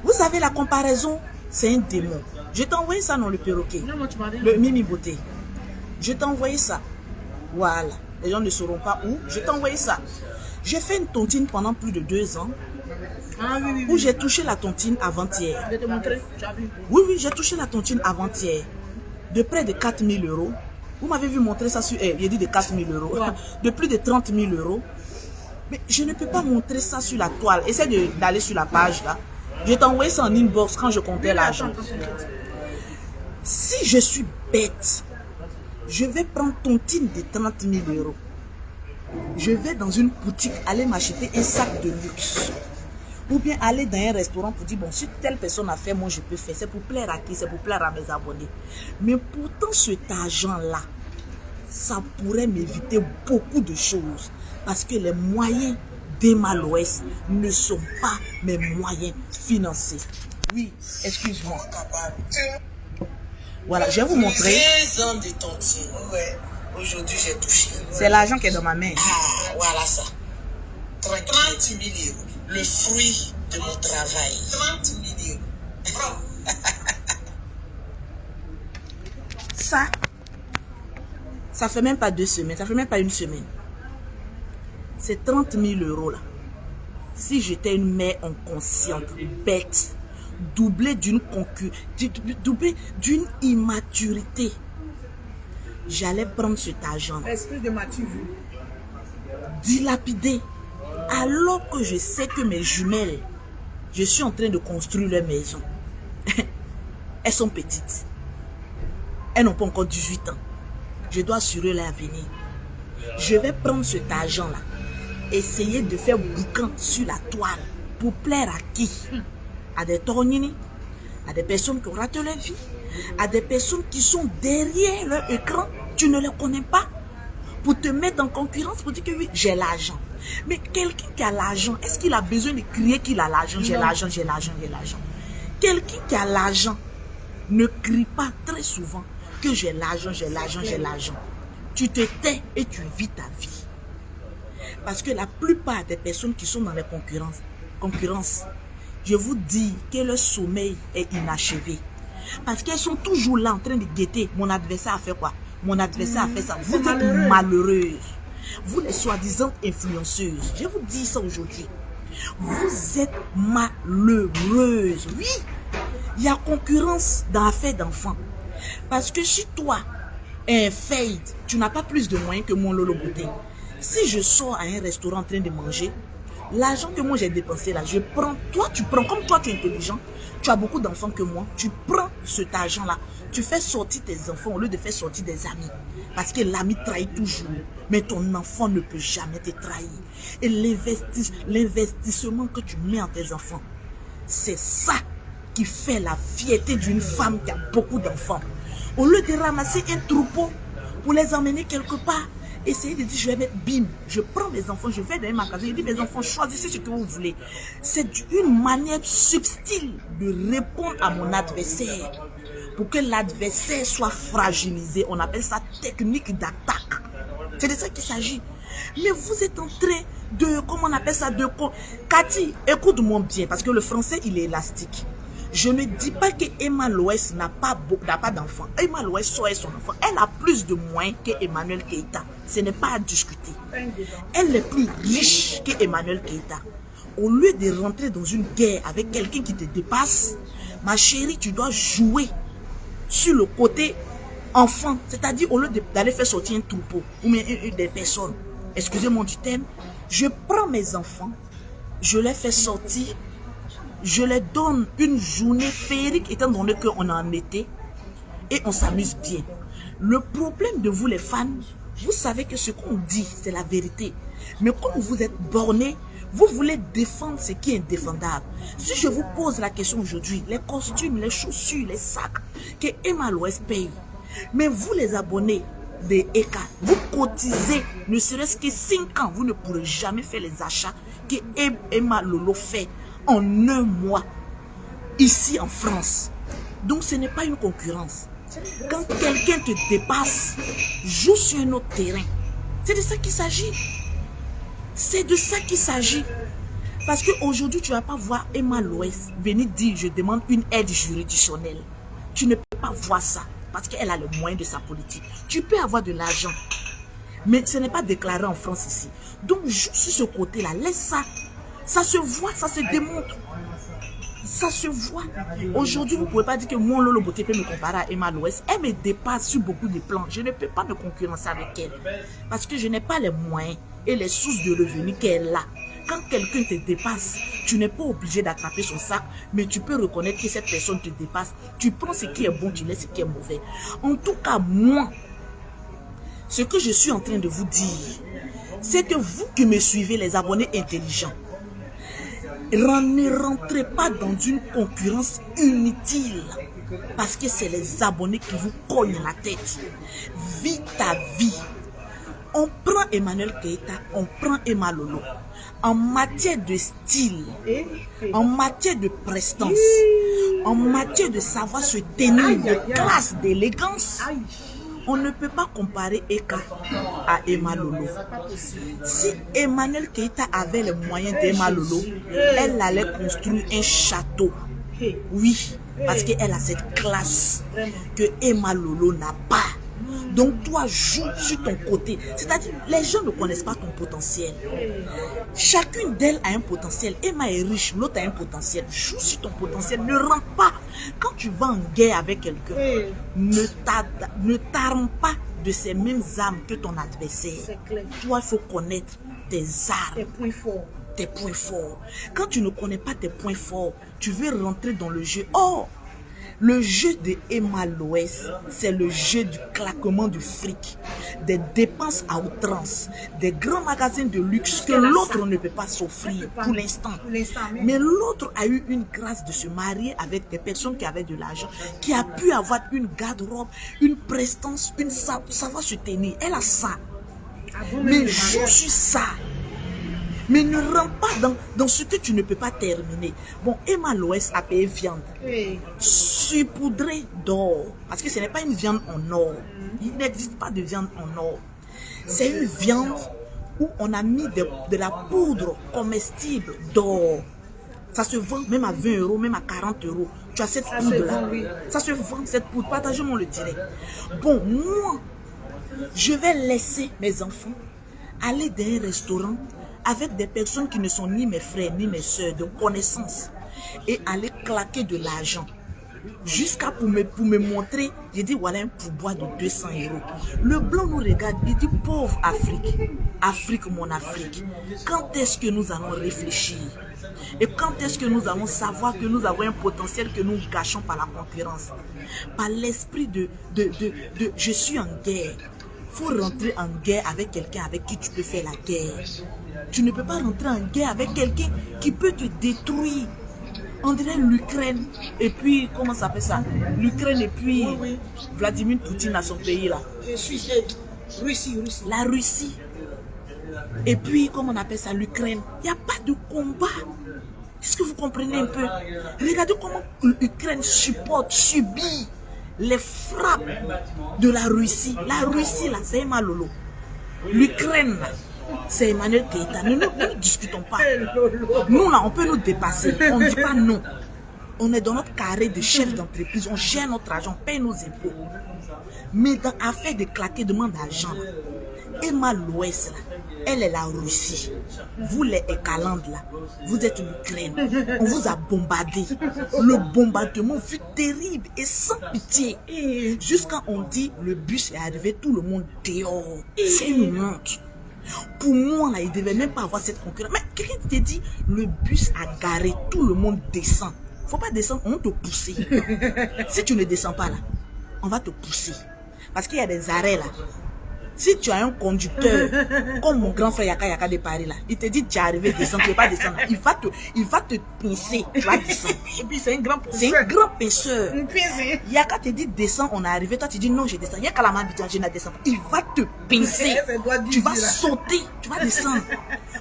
Speaker 2: vous savez, la comparaison, c'est un démon. Je t'ai envoyé ça dans le perroquet.
Speaker 1: Non, tu
Speaker 2: Le Mimi Beauté. Je t'ai envoyé ça. Voilà. Les gens ne sauront pas où. Je t'ai envoyé ça. J'ai fait une tontine pendant plus de 2 ans.
Speaker 1: Ah oui, oui,
Speaker 2: Où j'ai touché la tontine avant-hier.
Speaker 1: Je vais te montrer, tu as vu.
Speaker 2: Oui, oui, j'ai touché la tontine avant-hier. De près de 4 000 euros. Vous m'avez vu montrer ça sur... j'ai dit de 4 000 euros.
Speaker 1: Ouais.
Speaker 2: De plus de 30 000 euros. Mais je ne peux pas montrer ça sur la toile. Essaie d'aller sur la page là. Je t'ai envoyé ça en inbox quand je comptais l'argent. Si je suis bête, je vais prendre tontine de 30 000 euros. Je vais dans une boutique aller m'acheter un sac de luxe. Ou bien aller dans un restaurant pour dire, bon, si telle personne a fait, moi je peux faire. C'est pour plaire à qui? C'est pour plaire à mes abonnés. Mais pourtant, cet argent-là, ça pourrait m'éviter beaucoup de choses. Parce que les moyens d'Emma Loès ne sont pas mes moyens financiers. Oui, excuse-moi. Voilà, je vais vous montrer.
Speaker 3: 16 ans de tontine. Ouais. Aujourd'hui, j'ai touché.
Speaker 2: C'est l'argent qui est dans ma main.
Speaker 3: Ah, voilà ça. 30 000 euros. Le fruit de mon travail. 30 000 euros.
Speaker 2: Ça fait même pas 2 semaines. Ça fait même pas 1 semaine. C'est 30 000 euros là. Si j'étais une mère inconsciente, bête, doublée d'une immaturité, j'allais prendre cet argent,
Speaker 1: Esprit de mature.
Speaker 2: dilapider, alors que je sais que mes jumelles, je suis en train de construire leur maison. Elles sont petites. Elles n'ont pas encore 18 ans. Je dois assurer leur avenir. Je vais prendre cet argent-là, essayer de faire boucan sur la toile. Pour plaire à qui? À des tornini, à des personnes qui ont raté leur vie, à des personnes qui sont derrière leur écran, tu ne les connais pas, pour te mettre en concurrence, pour dire que oui, j'ai l'argent. Mais quelqu'un qui a l'argent, est-ce qu'il a besoin de crier qu'il a l'argent? J'ai l'argent, j'ai l'argent, j'ai l'argent. Quelqu'un qui a l'argent ne crie pas très souvent que j'ai l'argent, j'ai l'argent, j'ai l'argent. Tu te tais et tu vis ta vie. Parce que la plupart des personnes qui sont dans les concurrences, je vous dis que leur sommeil est inachevé. Parce qu'elles sont toujours là en train de guetter. Mon adversaire a fait quoi? Mon adversaire a fait ça. Vous êtes malheureuses. Vous les soi-disant influenceuses. Je vous dis ça aujourd'hui. Vous êtes malheureuses. Oui, il y a concurrence dans l'affaire d'enfants. Parce que si toi, un fade, tu n'as pas plus de moyens que mon Lolo Beauté. Si je sors à un restaurant en train de manger, L'argent que moi j'ai dépensé là, je prends, toi tu prends, comme toi tu es intelligent, tu as beaucoup d'enfants que moi, tu prends cet argent là, tu fais sortir tes enfants au lieu de faire sortir des amis. Parce que l'ami trahit toujours, mais ton enfant ne peut jamais te trahir. Et l'investissement que tu mets en tes enfants, c'est ça qui fait la fierté d'une femme qui a beaucoup d'enfants. Au lieu de ramasser un troupeau pour les emmener quelque part, essayez de dire, je vais mettre bim, je prends mes enfants, je vais dans un magasin, je dis, mes enfants, choisissez ce que vous voulez. C'est une manière subtile de répondre à mon adversaire. Pour que l'adversaire soit fragilisé, on appelle ça technique d'attaque. C'est de ça qu'il s'agit. Mais vous êtes en train de, comment on appelle ça, de... Cathy, écoute-moi bien, parce que le français, il est élastique. Je ne dis pas que Emma Loès n'a pas d'enfant. Emma Loès soit son enfant. Elle a plus de moyens qu'Emmanuel Keïta. Ce n'est pas à discuter. Elle est plus riche qu'Emmanuel Keïta. Au lieu de rentrer dans une guerre avec quelqu'un qui te dépasse, ma chérie, tu dois jouer sur le côté enfant. C'est-à-dire, au lieu d'aller faire sortir un troupeau ou des personnes, excusez-moi du thème, je prends mes enfants, je les fais sortir, je les donne une journée féerique étant donné qu'on est en été et on s'amuse bien. Le problème de vous les fans, vous savez que ce qu'on dit, c'est la vérité. Mais comme vous êtes bornés, vous voulez défendre ce qui est indéfendable. Si je vous pose la question aujourd'hui, les costumes, les chaussures, les sacs que Emma Loès paye, mais vous les abonnés de ECA, vous cotisez ne serait-ce que 5 ans, vous ne pourrez jamais faire les achats que Emma Lolo fait en un mois, ici en France. Donc ce n'est pas une concurrence. Quand quelqu'un te dépasse, joue sur un autre terrain. C'est de ça qu'il s'agit. C'est de ça qu'il s'agit. Parce qu'aujourd'hui, tu ne vas pas voir Emma Loès venir dire, je demande une aide juridictionnelle. Tu ne peux pas voir ça. Parce qu'elle a le moyen de sa politique. Tu peux avoir de l'argent. Mais ce n'est pas déclaré en France ici. Donc, juste sur ce côté-là, laisse ça. Ça se voit, ça se démontre. Ça se voit. Aujourd'hui, vous ne pouvez pas dire que mon Lolo Beauté peut me comparer à Emma Loès. Elle me dépasse sur beaucoup de plans. Je ne peux pas me concurrencer avec elle. Parce que je n'ai pas les moyens et les sources de revenus qu'elle a. Quand quelqu'un te dépasse, tu n'es pas obligé d'attraper son sac, mais tu peux reconnaître que cette personne te dépasse. Tu prends ce qui est bon, tu laisses ce qui est mauvais. En tout cas, moi, ce que je suis en train de vous dire, c'est que vous qui me suivez, les abonnés intelligents, ne rentrez pas dans une concurrence inutile. Parce que c'est les abonnés qui vous cognent la tête. Vis ta vie. On prend Emmanuel Keïta, on prend Emma Lolo. En matière de style, en matière de prestance, en matière de savoir se tenir, de classe, d'élégance, on ne peut pas comparer Eka à Emma Lolo. Si Emmanuel Keïta avait les moyens d'Emma Lolo, elle allait construire un château. Oui, parce qu'elle a cette classe que Emma Lolo n'a pas. Donc toi, joue sur ton côté. C'est-à-dire, les gens ne connaissent pas ton potentiel. Chacune d'elles a un potentiel. Emma est riche, l'autre a un potentiel. Joue sur ton potentiel. Ne rentre pas. Quand tu vas en guerre avec quelqu'un, ne t'arme pas de ces mêmes armes que ton adversaire. Toi, il faut connaître tes armes.
Speaker 1: Tes points forts.
Speaker 2: Tes points forts. Quand tu ne connais pas tes points forts, tu veux rentrer dans le jeu. Oh! Le jeu de Emma Loès, c'est le jeu du claquement du fric, des dépenses à outrance, des grands magasins de luxe que l'autre ne peut pas s'offrir pour l'instant. Mais l'autre a eu une grâce de se marier avec des personnes qui avaient de l'argent, qui a pu avoir une garde-robe, une prestance, savoir se tenir. Elle a ça. Mais joue sur ça. Mais ne rentre pas dans ce que tu ne peux pas terminer. Bon, Emma Loès a payé viande. Saupoudrée d'or. Parce que ce n'est pas une viande en or. Il n'existe pas de viande en or. C'est une viande où on a mis de la poudre comestible d'or. Ça se vend même à 20 €, même à 40 €. Tu as cette poudre-là. Ça se vend, cette poudre. Partagez-moi le direct. Bon, moi, je vais laisser mes enfants aller dans un restaurant avec des personnes qui ne sont ni mes frères, ni mes soeurs, de connaissances, et aller claquer de l'argent. Jusqu'à pour me montrer, j'ai dit voilà un pourboire de 200 €. Le blanc nous regarde, il dit pauvre Afrique, Afrique mon Afrique, quand est-ce que nous allons réfléchir? Et quand est-ce que nous allons savoir que nous avons un potentiel que nous gâchons par la concurrence? Par l'esprit de je suis en guerre. Il faut rentrer en guerre avec quelqu'un avec qui tu peux faire la guerre. Tu ne peux pas rentrer en guerre avec quelqu'un qui peut te détruire. On dirait l'Ukraine et puis, comment ça s'appelle ça? L'Ukraine et puis Vladimir Poutine à son pays là.
Speaker 1: Russie.
Speaker 2: La Russie. Et puis, comment on appelle ça? L'Ukraine. Il n'y a pas de combat. Est-ce que vous comprenez un peu? Regardez comment l'Ukraine subit les frappes de la Russie. La Russie là, c'est Malolo. L'Ukraine là, c'est Emmanuel Keïta. Nous ne discutons pas. Nous là, on peut nous dépasser. On ne dit pas non. On est dans notre carré de chef d'entreprise. On gère notre argent, on paye nos impôts. Mais dans l'affaire de claquer demande d'argent, Emma l'Ouest là, elle est la Russie. Vous les Ekalandes là, vous êtes l'Ukraine. On vous a bombardé. Le bombardement fut terrible et sans pitié. Jusqu'à on dit le bus est arrivé, tout le monde dehors. C'est une honte. Pour moi, là, il ne devait même pas avoir cette concurrence. Mais quelqu'un te dit, le bus a garé, tout le monde descend. Il ne faut pas descendre, on va te pousser. Si tu ne descends pas là, on va te pousser. Parce qu'il y a des arrêts là. Si tu as un conducteur, comme mon grand frère Yaka de Paris là, il te dit tu es arrivé, descends, tu ne peux pas descendre. Il va te pincer, tu vas descendre. Et puis c'est un grand pinceur. Yaka te dit descends, on est arrivé, toi tu dis non, je descends. Yaka la main dit je ne descends pas. Il va te pincer. Tu vas sauter, tu vas descendre.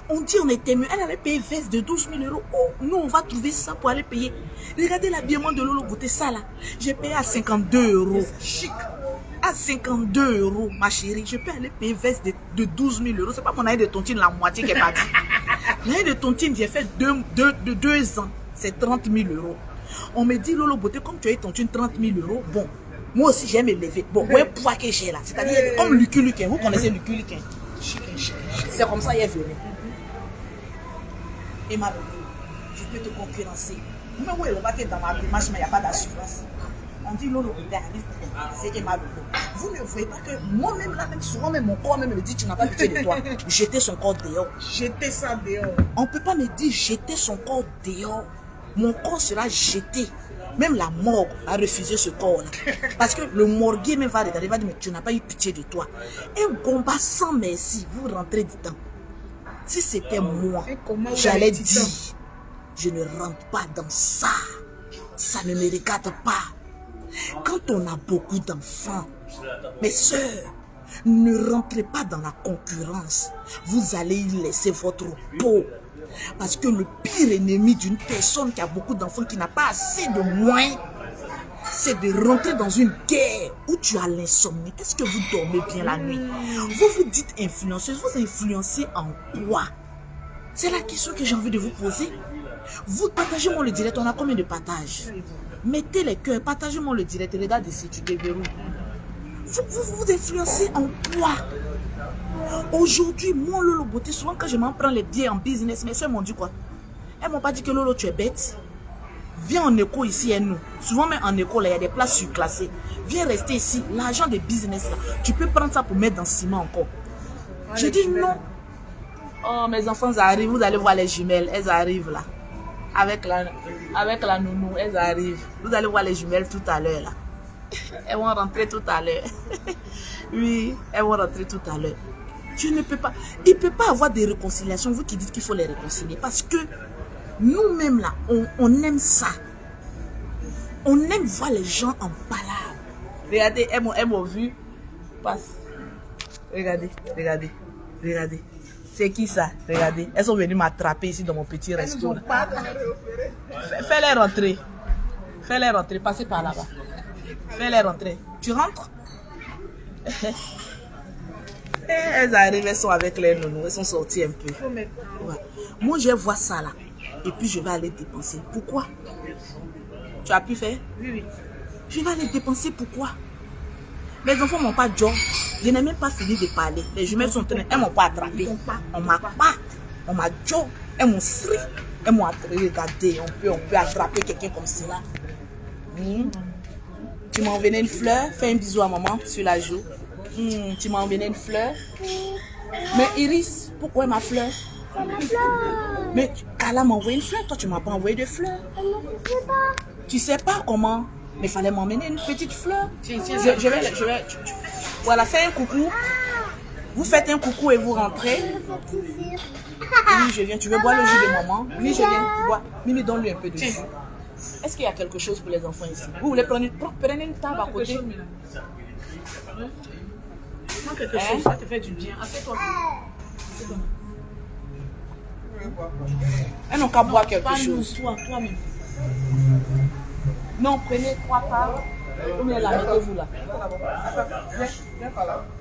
Speaker 2: On dit on était mieux. Elle avait payé veste de 12 000 €. Oh, nous on va trouver ça pour aller payer. Regardez l'habillement de Lolo Beauté, ça là. J'ai payé à 52 €. Chic. À 52 €, ma chérie, je peux aller payer veste de 12 000 €. C'est pas mon année de tontine, la moitié qui est partie. L'année de tontine, j'ai fait 2 ans. C'est 30 000 €. On me dit, Lolo Beauté, comme tu as eu tontine 30 000 €, bon, moi aussi, j'aime me lever. Bon, ouais, poids que j'ai là. C'est-à-dire, comme Lucky Luquin. Vous connaissez Lucky Luquin? C'est comme ça, il est venu. Et ma je peux te concurrencer. Mais oui, on va être dans ma démarche, mais il n'y a pas d'assurance. On dit Lolo Beauté arrive pour c'est Emma Lolo. Vous ne voyez pas que moi-même là, même souvent, même mon corps même me dit tu n'as pas pitié de toi. Jeter son corps dehors.
Speaker 1: Jeter ça dehors.
Speaker 2: On ne peut pas me dire jeter son corps dehors. Mon corps sera jeté. Même la morgue a refusé ce corps-là. Parce que le morguier même va regarder, va dire mais tu n'as pas eu pitié de toi. Un combat sans merci, vous rentrez dedans. Si c'était moi, j'allais dire je ne rentre pas dans ça. Ça ne me regarde pas. Quand on a beaucoup d'enfants, mes soeurs, ne rentrez pas dans la concurrence. Vous allez y laisser votre peau. Parce que le pire ennemi d'une personne qui a beaucoup d'enfants, qui n'a pas assez de moyens, c'est de rentrer dans une guerre où tu as l'insomnie. Est-ce que vous dormez bien la nuit? Vous vous dites influenceuse, vous influencez en quoi? C'est la question que j'ai envie de vous poser. Vous partagez-moi le direct, on a combien de partages? Mettez les cœurs, partagez-moi le direct, regarde ici, tu déverrouilles. Vous influencez en quoi? Aujourd'hui, moi, Lolo Beauté, souvent quand je m'en prends les billets en business, mes soeurs m'ont dit quoi? Elles m'ont pas dit que Lolo, tu es bête. Viens en éco ici et nous. Souvent même en éco, là, il y a des places surclassées. Viens rester ici. L'argent de business, là, tu peux prendre ça pour mettre dans le ciment encore. Je dis non. Oh, mes enfants arrivent, vous allez voir les jumelles, elles arrivent là. Avec la nounou, elles arrivent. Vous allez voir les jumelles tout à l'heure là. Elles vont rentrer tout à l'heure. Oui, elles vont rentrer tout à l'heure. Tu ne peux pas. Il ne peut pas avoir des réconciliations, vous qui dites qu'il faut les réconcilier. Parce que nous-mêmes là, on aime ça. On aime voir les gens en palabre. Regardez, elles m'ont vu. Passe. Regardez. C'est qui ça? Regardez. Elles sont venues m'attraper ici dans mon petit resto. Fais-les rentrer. Fais-les rentrer. Passez par là-bas. Fais-les rentrer. Tu rentres? Elles arrivent, elles sont avec les nounous. Elles sont sorties un peu. Ouais. Moi, je vois ça là. Et puis, je vais aller dépenser. Pourquoi? Tu as pu faire? Oui. Je vais aller dépenser. Pourquoi? Mes enfants n'ont pas de job. Je n'ai même pas fini de parler. Les jumelles sont traînées. Elles ne m'ont pas attrapé. On m'a pas. On m'a job. Elles m'ont sri. Elles m'ont attrapé. Regardez, on peut attraper quelqu'un comme cela. Tu m'as envoyé une fleur. Fais un bisou à maman sur la joue. Tu m'as envoyé une fleur. Mais Iris, pourquoi ma fleur? Mais Carla m'a envoyé une fleur. Toi, tu m'as pas envoyé de fleurs. Tu sais pas comment? Mais il fallait m'emmener une petite fleur. Je vais. Voilà, fais un coucou. Vous faites un coucou et vous rentrez. Oui, je viens. Tu veux boire le jus de maman? Oui, je viens. Bois. Mimi, donne-lui un peu de jus. Est-ce qu'il y a quelque chose pour les enfants ici? Vous voulez prendre prenez une table à côté?
Speaker 1: Prends quelque chose, ça te fait du bien. Assieds-toi.
Speaker 2: Elles n'ont qu'à boire quelque chose.
Speaker 1: Toi-même.
Speaker 2: Non, prenez 3 parts. Combien la mettez-vous là?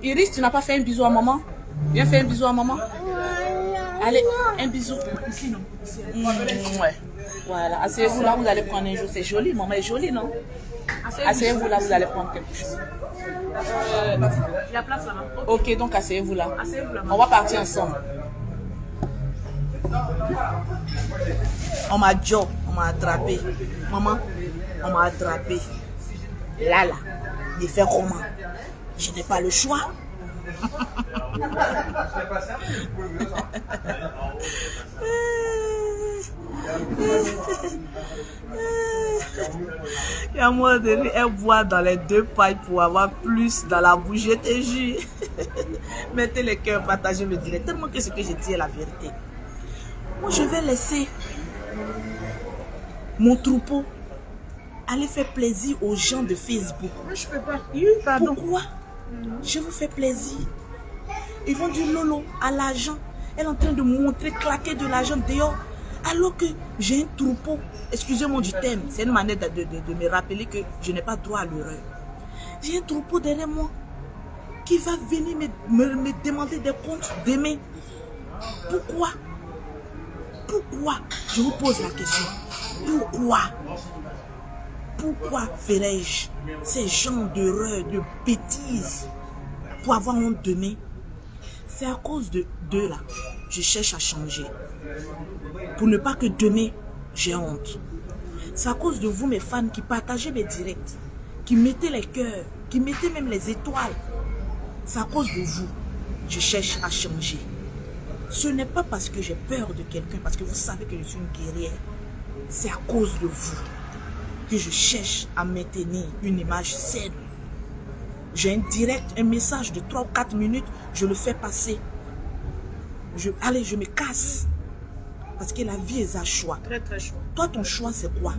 Speaker 2: Iris, tu n'as pas fait un bisou à maman? Viens faire un bisou à maman. Allez, un bisou.
Speaker 1: Ici, non.
Speaker 2: Ouais. Voilà, asseyez-vous là, vous allez prendre un jour. C'est joli, maman est jolie, non? Asseyez-vous là, vous allez prendre quelque chose.
Speaker 1: Il y a place là-bas.
Speaker 2: Ok, donc asseyez-vous là.
Speaker 1: Asseyez-vous là.
Speaker 2: On va partir ensemble. On m'a job, on m'a attrapé. Maman, on m'a attrapé. Là, il fait comment? Je n'ai pas le choix. Et à un moment donné, elle boit dans les 2 pailles pour avoir plus dans la bouche, je te jure. Mettez les cœurs partagés, me direz tellement que ce que je dis est la vérité. Moi, je vais laisser mon troupeau aller faire plaisir aux gens de Facebook.
Speaker 1: Moi, je peux pas.
Speaker 2: Pourquoi? Je vous fais plaisir. Ils vont du lolo à l'argent. Elle est en train de montrer, claquer de l'argent dehors. Alors que j'ai un troupeau. Excusez-moi du thème. C'est une manière de me rappeler que je n'ai pas droit à l'erreur. J'ai un troupeau derrière moi qui va venir me demander des comptes demain. Pourquoi? Pourquoi? Je vous pose la question. Pourquoi? Pourquoi ferais-je ces genres d'erreurs, de bêtises pour avoir honte demain? C'est à cause de d'eux là. Je cherche à changer. Pour ne pas que demain, j'ai honte. C'est à cause de vous, mes fans, qui partagez mes directs, qui mettez les cœurs, qui mettez même les étoiles. C'est à cause de vous. Je cherche à changer. Ce n'est pas parce que j'ai peur de quelqu'un, parce que vous savez que je suis une guerrière. C'est à cause de vous que je cherche à maintenir une image saine. J'ai un direct, un message de 3 ou 4 minutes, je le fais passer. Allez, je me casse. Parce que la vie est un choix.
Speaker 1: Très, très chaud.
Speaker 2: Toi, ton choix, c'est quoi?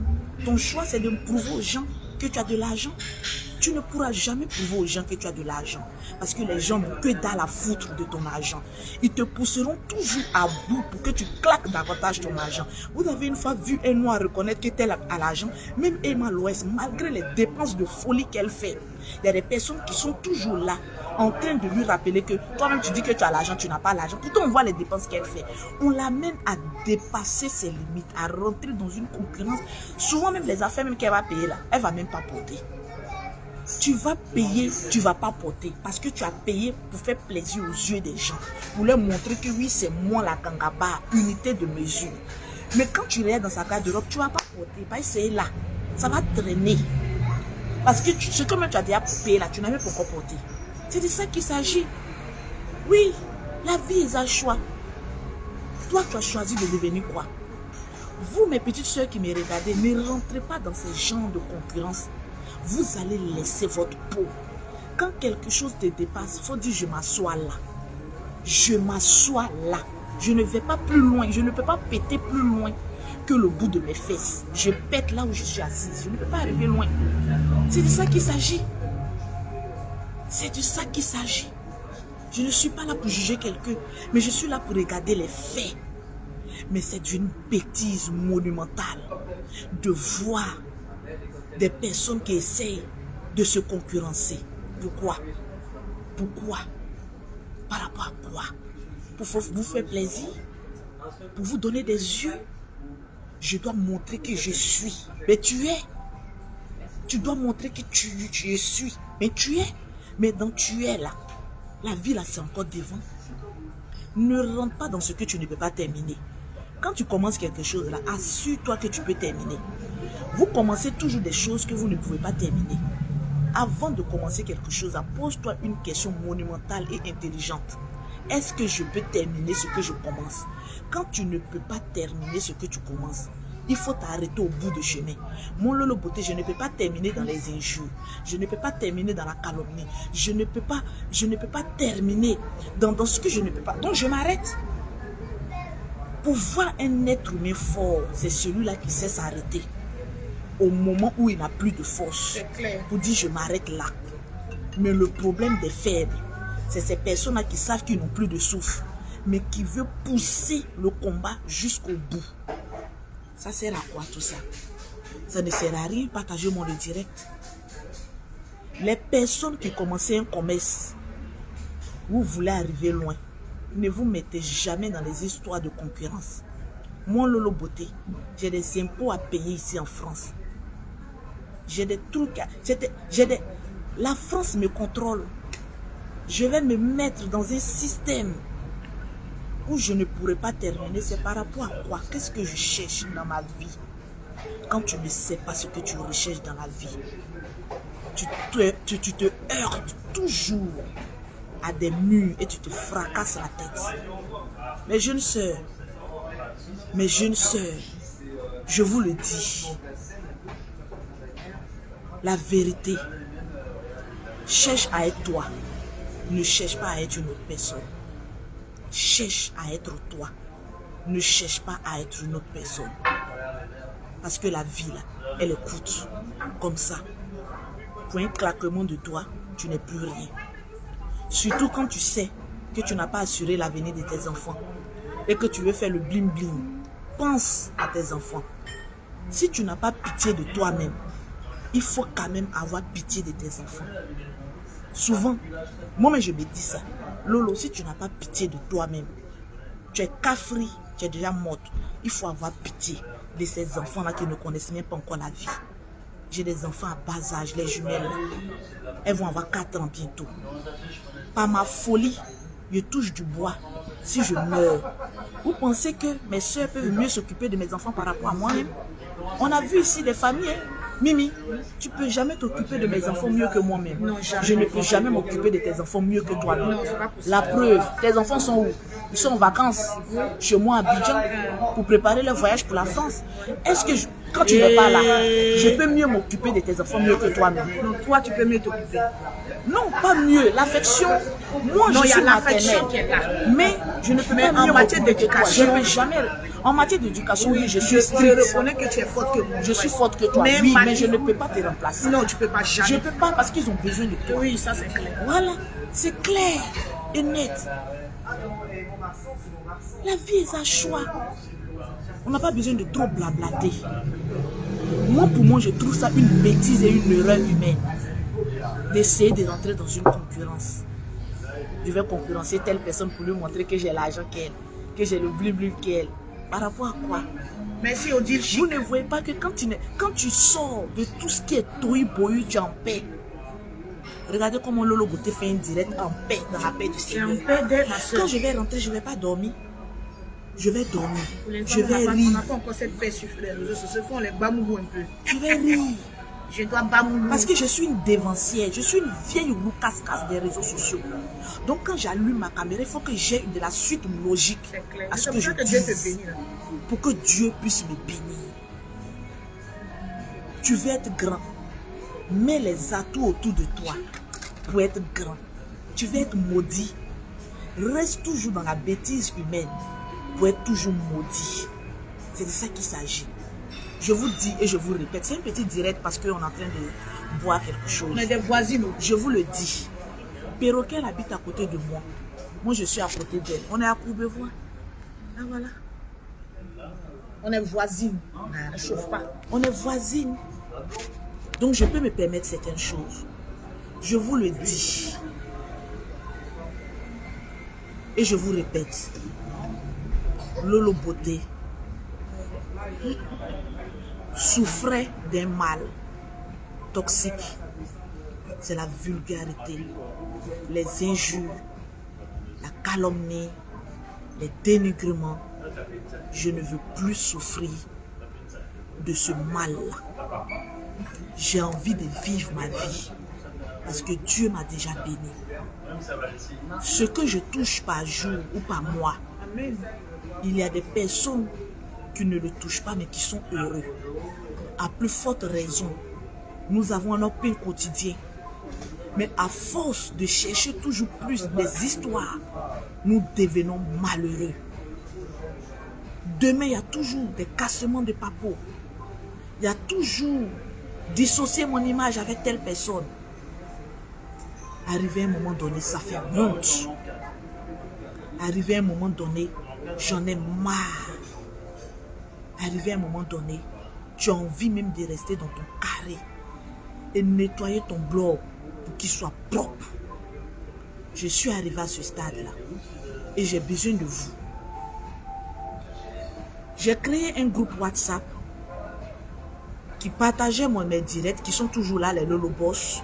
Speaker 2: Ton choix, c'est de prouver aux gens que tu as de l'argent. Tu ne pourras jamais prouver aux gens que tu as de l'argent. Parce que les gens n'ont que dalle à foutre de ton argent. Ils te pousseront toujours à bout pour que tu claques davantage ton argent. Vous avez une fois vu un noir reconnaître que tel a l'argent. Même Emma Loès, malgré les dépenses de folie qu'elle fait, il y a des personnes qui sont toujours là, en train de lui rappeler que toi-même tu dis que tu as l'argent, tu n'as pas l'argent. Pourtant on voit les dépenses qu'elle fait. On l'amène à dépasser ses limites, à rentrer dans une concurrence. Souvent même les affaires même qu'elle va payer là, elle ne va même pas porter. Tu vas payer, tu ne vas pas porter. Parce que tu as payé pour faire plaisir aux yeux des gens. Pour leur montrer que oui, c'est moi la Kangaba, unité de mesure. Mais quand tu es dans sa garde-robe, tu ne vas pas porter. Pas essayer là. Ça va traîner. Parce que ce que même tu as déjà payé là, tu n'as même pas encore porté. C'est de ça qu'il s'agit. Oui, la vie est un choix. Toi, tu as choisi de devenir quoi? Vous, mes petites soeurs qui me regardez, ne rentrez pas dans ces genres de concurrence. Vous allez laisser votre peau. Quand quelque chose te dépasse, il faut dire je m'assois là. Je m'assois là. Je ne vais pas plus loin. Je ne peux pas péter plus loin que le bout de mes fesses. Je pète là où je suis assise. Je ne peux pas arriver loin. C'est de ça qu'il s'agit. C'est de ça qu'il s'agit. Je ne suis pas là pour juger quelqu'un, mais je suis là pour regarder les faits. Mais c'est d'une bêtise monumentale de voir des personnes qui essayent de se concurrencer. Pourquoi? Pourquoi? Par rapport à quoi? Pour vous faire plaisir? Pour vous donner des yeux? Je dois montrer que je suis. Mais tu es. Tu dois montrer que tu suis. Mais tu es. Mais dans tu es là. La vie là, c'est encore devant. Ne rentre pas dans ce que tu ne peux pas terminer. Quand tu commences quelque chose là, assure-toi que tu peux terminer. Vous commencez toujours des choses que vous ne pouvez pas terminer. Avant de commencer quelque chose, pose-toi une question monumentale et intelligente. Est-ce que je peux terminer ce que je commence? Quand tu ne peux pas terminer ce que tu commences, il faut t'arrêter au bout du chemin. Mon Lolo Beauté, je ne peux pas terminer dans les injures. Je ne peux pas terminer dans la calomnie. Je ne peux pas terminer dans ce que je ne peux pas. Donc je m'arrête. Pour voir un être humain fort, c'est celui-là qui sait s'arrêter. Au moment où il n'a plus de force.
Speaker 1: C'est clair.
Speaker 2: Pour dire je m'arrête là. Mais le problème des faibles, c'est ces personnes-là qui savent qu'ils n'ont plus de souffle, mais qui veulent pousser le combat jusqu'au bout. Ça sert à quoi tout ça? Ça ne sert à rien, partagez-moi le direct. Les personnes qui commençaient un commerce, vous voulez arriver loin, ne vous mettez jamais dans les histoires de concurrence. Moi, Lolo Beauté, j'ai des impôts à payer ici en France. J'ai des trucs à... La France me contrôle. Je vais me mettre dans un système où je ne pourrai pas terminer. C'est par rapport à quoi? Qu'est-ce que je cherche dans ma vie? Quand tu ne sais pas ce que tu recherches dans la vie, tu te heurtes toujours à des murs et tu te fracasses la tête. Mes jeunes sœurs, je vous le dis, la vérité, cherche à être toi, ne cherche pas à être une autre personne. Cherche à être toi, ne cherche pas à être une autre personne. Parce que la vie, là, elle est courte, comme ça. Pour un claquement de doigts, tu n'es plus rien. Surtout quand tu sais que tu n'as pas assuré l'avenir de tes enfants et que tu veux faire le bling bling. Pense à tes enfants. Si tu n'as pas pitié de toi-même, il faut quand même avoir pitié de tes enfants. Souvent, moi-même je me dis ça. Lolo, si tu n'as pas pitié de toi-même, tu es cafri, tu es déjà morte. Il faut avoir pitié de ces enfants-là qui ne connaissent même pas encore la vie. J'ai des enfants à bas âge, les jumelles. Elles vont avoir 4 ans bientôt. Par ma folie, je touche du bois. Si je meurs, vous pensez que mes soeurs peuvent mieux s'occuper de mes enfants par rapport à moi-même? On a vu ici des familles, hein? Mimi, tu ne peux jamais t'occuper de mes enfants mieux que moi-même. Je ne peux jamais m'occuper de tes enfants mieux que toi-même. La preuve, tes enfants sont où? Ils sont en vacances chez moi à Abidjan pour préparer leur voyage pour la France. Est-ce que quand tu n'es pas là, je peux mieux m'occuper de tes enfants mieux que toi-même?
Speaker 1: Non, toi, tu peux mieux t'occuper.
Speaker 2: Non, pas mieux. L'affection, moi je suis maternelle. Mais je ne peux pas mieux m'occuper que toi. Je ne peux jamais... En matière d'éducation, oui, je suis stricte.
Speaker 1: Je reconnais que tu es forte que moi.
Speaker 2: Je suis forte que toi, oui, mais je ne peux pas te remplacer.
Speaker 1: Non, tu ne peux pas jamais.
Speaker 2: Je ne peux pas parce qu'ils ont besoin de toi.
Speaker 1: Oui, ça c'est clair.
Speaker 2: Voilà, c'est clair et net. La vie est un choix. On n'a pas besoin de trop blablater. Moi, pour moi, je trouve ça une bêtise et une erreur humaine d'essayer de rentrer dans une concurrence. Je vais concurrencer telle personne pour lui montrer que j'ai l'argent qu'elle, que j'ai le bleu qu'elle. Par rapport à quoi?
Speaker 1: Merci Odile.
Speaker 2: Vous ne voyez pas que quand tu sors de tout ce qui est tohu-bohu, tu es en paix. Regardez comment Lolo Beauté fait un direct en paix, dans la paix du Seigneur.
Speaker 1: En paix, ma soeur.
Speaker 2: Quand je vais rentrer, je ne vais pas dormir. Je vais dormir.
Speaker 1: Je vais rire. On n'a pas encore cette paix sur les réseaux sociaux. Font les bamougou un peu.
Speaker 2: Je vais rire.
Speaker 1: Je dois bamougou.
Speaker 2: Parce que je suis une dévancière. Je suis une vieille roue casse-casse des réseaux sociaux. Donc quand j'allume ma caméra, il faut que j'ai de la suite logique à ce que je dis. Pour que Dieu puisse me bénir. Tu veux être grand. Mets les atouts autour de toi pour être grand. Tu veux être maudit. Reste toujours dans la bêtise humaine pour être toujours maudit. C'est de ça qu'il s'agit. Je vous dis et je vous répète, c'est un petit direct parce qu'on est en train de boire quelque chose.
Speaker 1: On est des voisines.
Speaker 2: Je vous le dis. Perroquet habite à côté de moi. Moi, je suis à côté d'elle. On est à Courbevoie. Ah, voilà.
Speaker 1: On est voisines. On ne chauffe pas.
Speaker 2: On est voisines. Donc, je peux me permettre certaines choses. Je vous le dis. Et je vous répète. Lolo Beauté souffrait d'un mal toxique. C'est la vulgarité, les injures, la calomnie, les dénigrements, Je ne veux plus souffrir de ce mal-là. J'ai envie de vivre ma vie parce que Dieu m'a déjà béni. Ce que je touche par jour ou par mois, il y a des personnes qui ne le touchent pas mais qui sont heureux. À plus forte raison, nous avons un pain quotidien. Mais à force de chercher toujours plus des histoires, nous devenons malheureux. Demain, il y a toujours des cassements de papeaux. Il y a toujours dissocier mon image avec telle personne. Arrivé à un moment donné, ça fait honte. Arrivé à un moment donné, j'en ai marre. Arrivé à un moment donné, tu as envie même de rester dans ton carré et nettoyer ton blog pour qu'il soit propre. Je suis arrivé à ce stade-là et j'ai besoin de vous. J'ai créé un groupe WhatsApp qui partageait mes directs, qui sont toujours là, les Lolo Boss.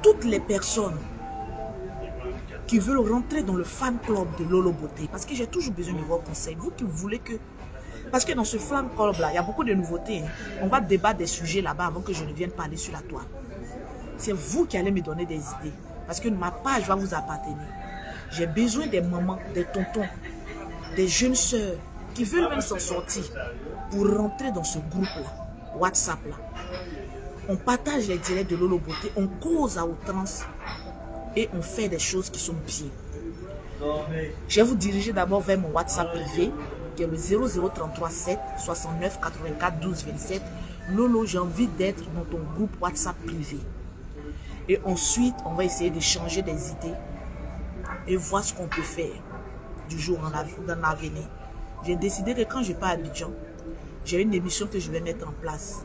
Speaker 2: Toutes les personnes qui veulent rentrer dans le fan club de Lolo Beauté, parce que j'ai toujours besoin de vos conseils. Vous qui voulez que... Parce que dans ce fan club-là, il y a beaucoup de nouveautés. On va débattre des sujets là-bas avant que je ne vienne parler sur la toile. C'est vous qui allez me donner des idées. Parce que ma page va vous appartenir. J'ai besoin des mamans, des tontons, des jeunes sœurs qui veulent même s'en sortir pour rentrer dans ce groupe-là, WhatsApp-là. On partage les directs de Lolo Beauté, on cause à outrance et on fait des choses qui sont bien. Je vais vous diriger d'abord vers mon WhatsApp privé, qui est le 0033 7 69 84 12 27. Lolo, j'ai envie d'être dans ton groupe WhatsApp privé. Et ensuite, on va essayer de changer des idées et voir ce qu'on peut faire du jour dans l'avenir. J'ai décidé que quand je pars à Abidjan, j'ai une émission que je vais mettre en place.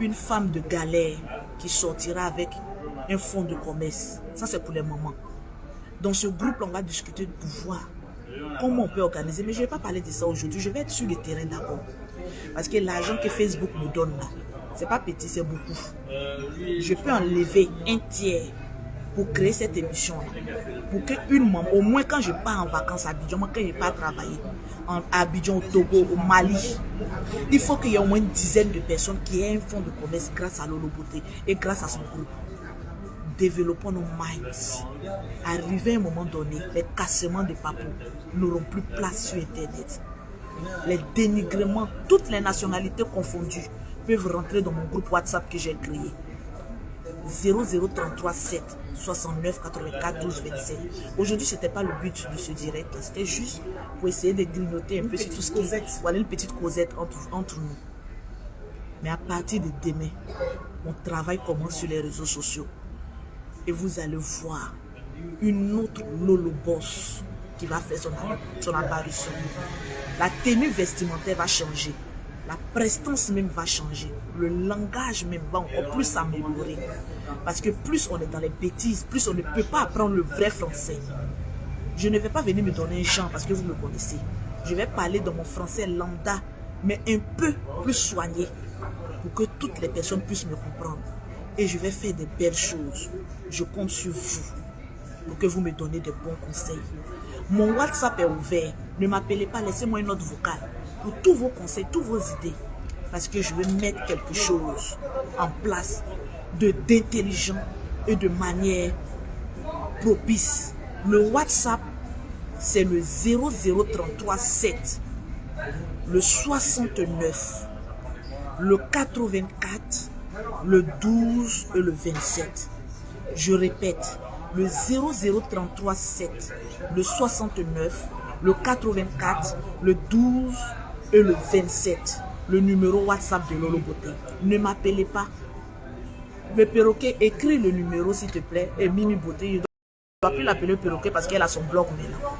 Speaker 2: Une femme de galère qui sortira avec un fonds de commerce. Ça, c'est pour les mamans. Dans ce groupe, on va discuter de pouvoir. Comment on peut organiser. Mais je ne vais pas parler de ça aujourd'hui. Je vais être sur le terrain d'abord. Parce que l'argent que Facebook me donne là, c'est pas petit, c'est beaucoup. Je peux enlever un tiers pour créer cette émission-là. Pour qu'une maman, au moins quand je pars en vacances à Abidjan, moi quand je pars travailler, à Abidjan, au Togo, au Mali, il faut qu'il y ait au moins une dizaine de personnes qui aient un fonds de commerce grâce à Lolo Beauté et grâce à son groupe. Développons nos minds. Arrivé à un moment donné, les cassements de papeaux n'auront plus place sur Internet. Les dénigrements, toutes les nationalités confondues, peuvent rentrer dans mon groupe WhatsApp que j'ai créé. 0033 7 69 84 12 27. Aujourd'hui, ce n'était pas le but de ce direct. C'était juste pour essayer de grignoter un peu sur tout ce qui est... Voilà une petite causette entre nous. Mais à partir de demain, mon travail commence sur les réseaux sociaux. Et vous allez voir une autre Lolo Boss qui va faire son apparition. La tenue vestimentaire va changer. La prestance même va changer. Le langage même va encore plus s'améliorer. Parce que plus on est dans les bêtises, plus on ne peut pas apprendre le vrai français. Je ne vais pas venir me donner un chant parce que vous me connaissez. Je vais parler dans mon français lambda, mais un peu plus soigné pour que toutes les personnes puissent me comprendre. Et je vais faire de belles choses. Je compte sur vous pour que vous me donnez de bons conseils. Mon WhatsApp est ouvert. Ne m'appelez pas, laissez-moi une note vocale pour tous vos conseils, toutes vos idées. Parce que je vais mettre quelque chose en place d'intelligent et de manière propice. Le WhatsApp, c'est le 0033 7, le 69, le 84, le 12 et le 27. Je répète, le 0033 7, le 69, le 84, le 12 et le 27. Le numéro WhatsApp de Lolo Beauté. Ne m'appelez pas. Le perroquet, écris le numéro s'il te plaît. Et Mimi Beauté, il ne doit plus l'appeler perroquet parce qu'elle a son blog maintenant.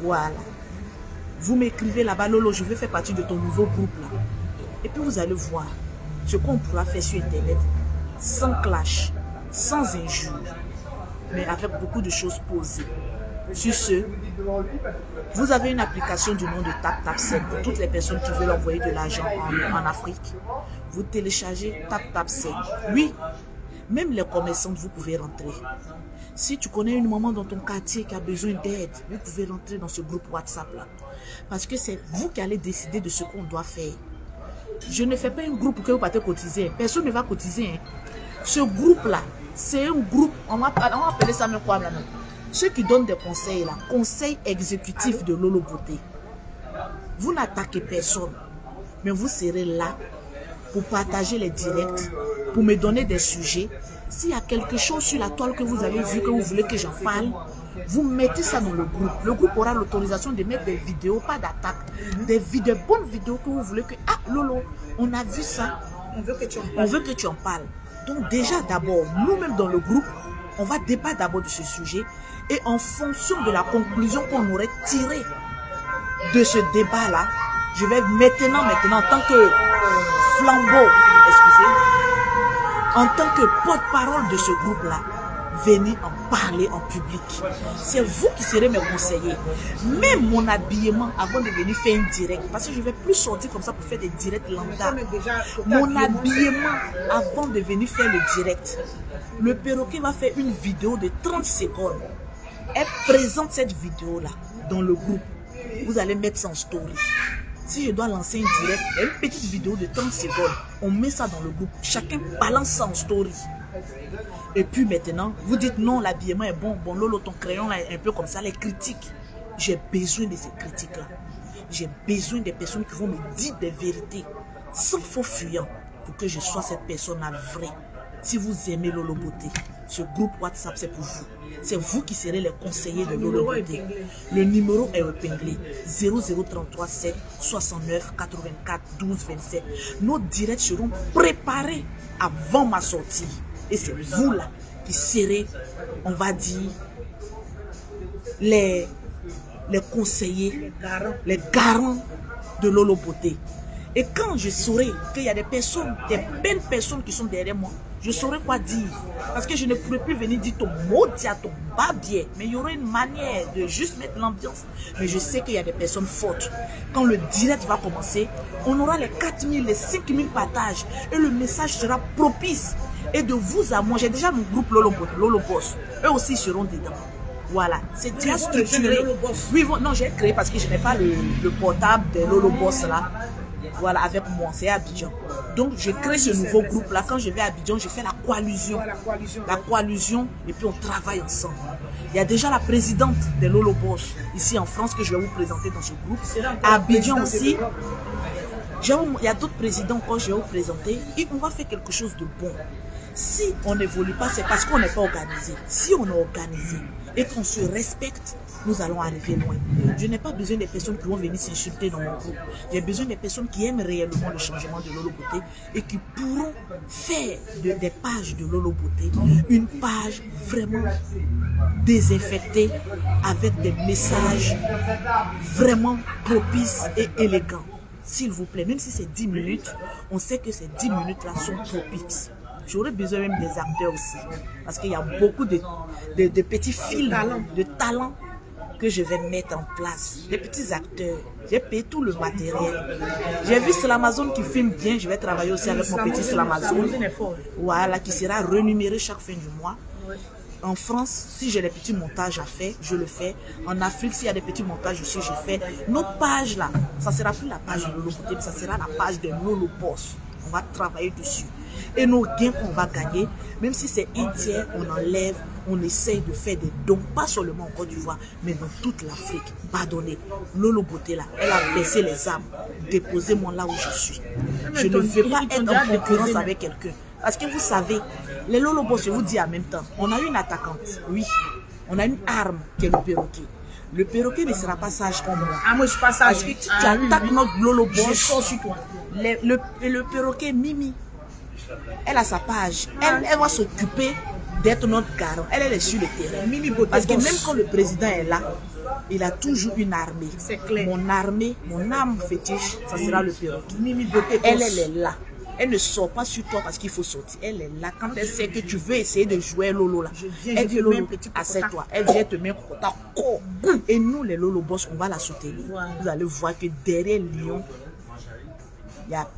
Speaker 2: Voilà. Vous m'écrivez là-bas, Lolo, je veux faire partie de ton nouveau groupe là. Et puis vous allez voir ce qu'on pourra faire sur Internet sans clash, sans injure, mais avec beaucoup de choses posées. Sur ce, vous avez une application du nom de TapTapSend pour toutes les personnes qui veulent envoyer de l'argent en Afrique. Vous téléchargez TapTapSend. Oui, Même les commerçantes, vous pouvez rentrer. Si tu connais une maman dans ton quartier qui a besoin d'aide, vous pouvez rentrer dans ce groupe WhatsApp là. Parce que c'est vous qui allez décider de ce qu'on doit faire. Je ne fais pas un groupe que vous partez cotiser. Personne ne va cotiser. Hein. Ce groupe-là, c'est un groupe, on va appeler ça même quoi maintenant. Ceux qui donnent des conseils là, conseil exécutif de Lolo Beauté. Vous n'attaquez personne, mais vous serez là pour partager les directs, pour me donner des sujets. S'il y a quelque chose sur la toile que vous avez vu, que vous voulez que j'en parle, vous mettez ça dans le groupe. Le groupe aura l'autorisation de mettre des vidéos, pas d'attaque, des bonnes vidéos que vous voulez que... Ah, Lolo, on a vu ça.
Speaker 1: On veut que tu en parles.
Speaker 2: On veut que tu en parles. Donc déjà, d'abord, nous-mêmes dans le groupe, on va débattre d'abord de ce sujet. Et en fonction de la conclusion qu'on aurait tirée de ce débat-là, je vais maintenant, en tant que flambeau, excusez, en tant que porte-parole de ce groupe-là, venir en parler en public. C'est vous qui serez mes conseillers. Même mon habillement, avant de venir faire un direct, parce que je ne vais plus sortir comme ça pour faire des directs lambda. Mon habillement, avant de venir faire le direct, le perroquet va faire une vidéo de 30 secondes. Elle présente cette vidéo-là dans le groupe. Vous allez mettre ça en story. Si je dois lancer un direct, une petite vidéo de 30 secondes, on met ça dans le groupe. Chacun balance ça en story. Et puis maintenant, vous dites non, l'habillement est bon. Bon, Lolo, ton crayon là est un peu comme ça. Les critiques, j'ai besoin de ces critiques-là. J'ai besoin des personnes qui vont me dire des vérités, sans faux fuyant, pour que je sois cette personne-là vraie. Si vous aimez Lolo Beauté, ce groupe WhatsApp, c'est pour vous. C'est vous qui serez les conseillers de Lolo Beauté. Le numéro est épinglé. 0033 7 69 84 12 27. Nos directs seront préparés avant ma sortie. Et c'est vous là qui serez, on va dire, les conseillers, les garants de Lolo Beauté. Et quand je saurai qu'il y a des personnes, des belles personnes qui sont derrière moi, je saurais quoi dire. Parce que je ne pourrais plus venir dire ton maudit à ton babier. Mais il y aurait une manière de juste mettre l'ambiance. Mais je sais qu'il y a des personnes fortes. Quand le direct va commencer, on aura les 4000, les 5000 partages. Et le message sera propice. Et de vous à moi, j'ai déjà mon groupe Lolo Boss. Eux aussi seront dedans. Voilà, c'est déjà structuré. Oui, non, j'ai créé parce que je n'ai pas le portable de Lolo Boss là. Voilà, avec moi, c'est Abidjan. Donc, je crée ce nouveau groupe-là. Quand je vais à Abidjan, je fais la coalition. La coalition, et puis on travaille ensemble. Il y a déjà la présidente de Lolo Boss, ici en France, que je vais vous présenter dans ce groupe. À Abidjan aussi, il y a d'autres présidents que je vais vous présenter. Et on va faire quelque chose de bon. Si on n'évolue pas, c'est parce qu'on n'est pas organisé. Si on est organisé et qu'on se respecte, nous allons arriver loin. Je n'ai pas besoin des personnes qui vont venir s'insulter dans mon groupe. J'ai besoin des personnes qui aiment réellement le changement de Lolo Beauté et qui pourront faire des pages de Lolo Beauté une page vraiment désinfectée avec des messages vraiment propices et élégants. S'il vous plaît, même si c'est 10 minutes, on sait que ces 10 minutes-là sont propices. J'aurais besoin même des acteurs aussi. Parce qu'il y a beaucoup de petits films, de talents que je vais mettre en place. Des petits acteurs. J'ai payé tout le matériel. J'ai vu Slamazone qui filme bien. Je vais travailler aussi avec mon petit Slamazone. Voilà, qui sera renuméré chaque fin du mois. En France, si j'ai des petits montages à faire, je le fais. En Afrique, s'il y a des petits montages aussi, je fais. Notre page là, ça ne sera plus la page de Lolo Beauté, mais ça sera la page de Lolo Boss. On va travailler dessus. Et nos gains qu'on va gagner, même si c'est un tiers, on enlève, on essaye de faire des dons, pas seulement en Côte d'Ivoire, mais dans toute l'Afrique. Pardonnez, Lolo Beauté là, elle a baissé les armes. Déposez-moi là où je suis. Je ne veux pas être en concurrence avec quelqu'un. Parce que vous savez, les Lolo Boss, je vous dis en même temps, on a une attaquante, oui. On a une arme qui est le perroquet. Le perroquet ne sera pas sage comme moi.
Speaker 1: Ah, moi je suis pas sage.
Speaker 2: Parce que tu attaques notre Lolo Boss.
Speaker 1: Je sors sur toi.
Speaker 2: Le perroquet Mimi, elle a sa page. Elle va s'occuper d'être notre garant. Elle est sur le terrain.
Speaker 1: Mimi Beauté
Speaker 2: Parce que
Speaker 1: Boss.
Speaker 2: même quand le président est là, il a toujours une armée.
Speaker 1: C'est clair.
Speaker 2: Mon armée, mon arme fétiche, ça sera le perroquet.
Speaker 1: Mimi Beauté
Speaker 2: Elle
Speaker 1: Boss.
Speaker 2: est là. Elle ne sort pas sur toi parce qu'il faut sortir. Elle est là. Quand elle sait que tu veux essayer de jouer Lolo là, elle dit Lolo, assieds-toi. Elle vient te mettre ta co. Et nous, les Lolo Boss, on va la soutenir. Vous allez voir que derrière Lyon, il y a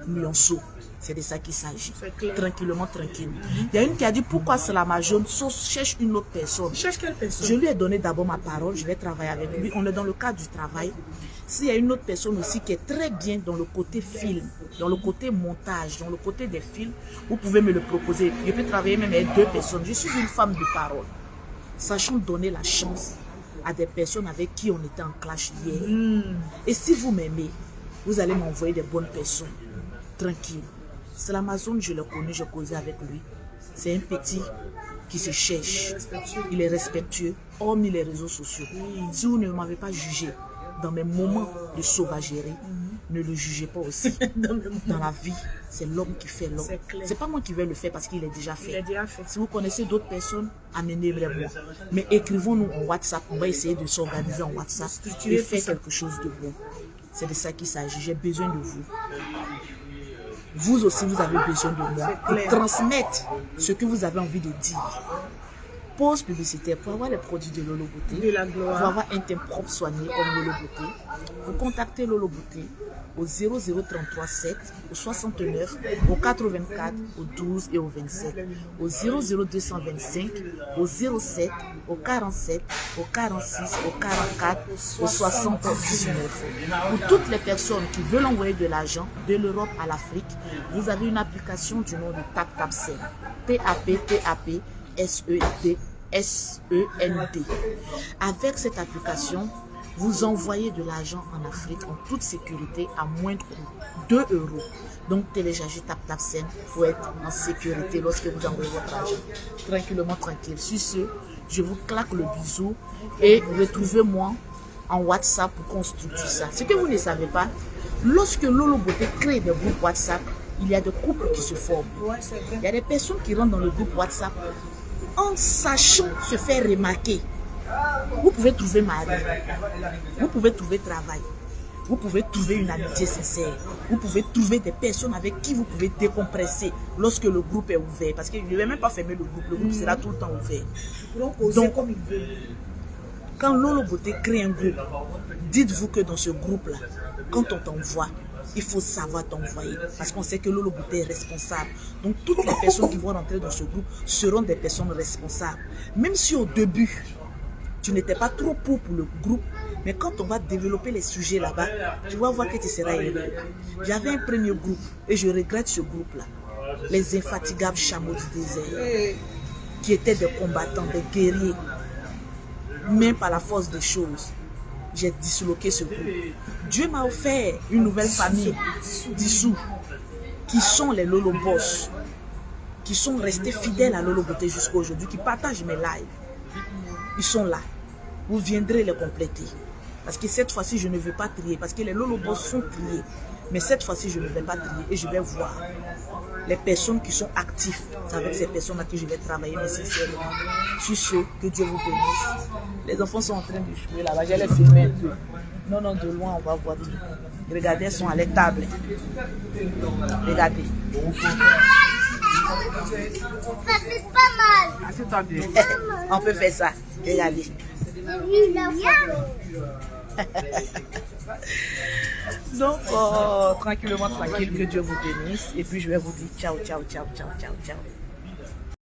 Speaker 2: Lyonceau. C'est de ça qu'il s'agit.
Speaker 1: C'est clair.
Speaker 2: Tranquillement, tranquille. Il y a une qui a dit, pourquoi Salama Jaune cherche une autre personne?
Speaker 1: Cherche quelle personne?
Speaker 2: Je lui ai donné d'abord ma parole, je vais travailler avec lui. On est dans le cadre du travail. S'il y a une autre personne aussi qui est très bien dans le côté film, dans le côté montage, dans le côté des films, vous pouvez me le proposer. Je peux travailler même avec 2 personnes. Je suis une femme de parole. Sachant donner la chance à des personnes avec qui on était en clash hier. Et si vous m'aimez, vous allez m'envoyer des bonnes personnes. Tranquille. C'est l'Amazon, je le connais, je causais avec lui. C'est un petit qui se cherche. Il est respectueux, hormis les réseaux sociaux. Si vous ne m'avez pas jugé dans mes moments de sauvagerie, ne le jugez pas aussi. Dans la vie, c'est l'homme qui fait l'homme. C'est pas moi qui vais le faire parce qu'il est déjà fait.
Speaker 1: Il est déjà fait.
Speaker 2: Si vous connaissez d'autres personnes, amenez-les-moi. Mais écrivons-nous en WhatsApp. On va essayer de s'organiser en WhatsApp et faire quelque chose de bon. C'est de ça qu'il s'agit. J'ai besoin de vous. Vous aussi, vous avez besoin de moi pour transmettre ce que vous avez envie de dire. Pause publicitaire pour avoir les produits de Lolo Beauté,
Speaker 1: De la gloire.
Speaker 2: pour avoir un teint propre soigné comme Lolo Beauté. Vous contactez Lolo Beauté au 0033 7, au 69, au 84, au 12 et au 27, au 00225, au 07, au 47, au 46, au 44, au 79. Pour toutes les personnes qui veulent envoyer de l'argent de l'Europe à l'Afrique, vous avez une application du nom de TapTapSend. T-A-P-T-A-P S-E-D S-E-N-D. Avec cette application, vous envoyez de l'argent en Afrique en toute sécurité à moindre coût, 2 €. Donc téléchargez TapTapSend pour être en sécurité lorsque vous envoyez votre argent. Tranquillement, tranquille. Sur ce, je vous claque le bisou et retrouvez-moi en WhatsApp pour qu'on structure ça. Ce que vous ne savez pas, lorsque Lolo Beauté crée des groupes WhatsApp, il y a des couples qui se forment.
Speaker 1: Ouais, c'est vrai.
Speaker 2: Il y a des personnes qui rentrent dans le groupe WhatsApp en sachant se faire remarquer. Vous pouvez trouver mari, vous pouvez trouver travail, vous pouvez trouver une amitié sincère, vous pouvez trouver des personnes avec qui vous pouvez décompresser lorsque le groupe est ouvert. Parce qu'il ne va même pas fermer le groupe sera tout le temps ouvert.
Speaker 1: Donc, comme il veut.
Speaker 2: Quand Lolo Beauté crée un groupe, dites-vous que dans ce groupe-là, quand on t'envoie, il faut savoir t'envoyer. Parce qu'on sait que Lolo Beauté est responsable. Donc toutes les personnes qui vont rentrer dans ce groupe seront des personnes responsables. Même si au début, tu n'étais pas trop pour le groupe, mais quand on va développer les sujets là-bas, tu vas voir que tu seras aidé. J'avais un premier groupe et je regrette ce groupe-là. Les infatigables chameaux du désert, qui étaient des combattants, des guerriers. Mais par la force des choses, j'ai disloqué ce groupe. Dieu m'a offert une nouvelle famille dissous, qui sont les Lolo Boss, qui sont restés fidèles à Lolo Beauté jusqu'à aujourd'hui, qui partagent mes lives. Ils sont là. Vous viendrez les compléter. Parce que cette fois-ci, je ne veux pas trier. Parce que les Lolo Boss sont triés. Mais cette fois-ci, je ne vais pas trier. Et je vais voir les personnes qui sont actives. C'est avec ces personnes à qui je vais travailler nécessairement. Sur ce, que Dieu vous bénisse. Les enfants sont en train de jouer là-bas. Je les filmer un peu. Non, non, de loin, on va voir tout. Regardez, elles sont à la table. Regardez.
Speaker 4: Ça fait pas mal.
Speaker 2: On peut faire ça. Regardez. Donc, tranquillement, tranquille, que Dieu vous bénisse. Et puis, je vais vous dire ciao, ciao, ciao, ciao, ciao, ciao.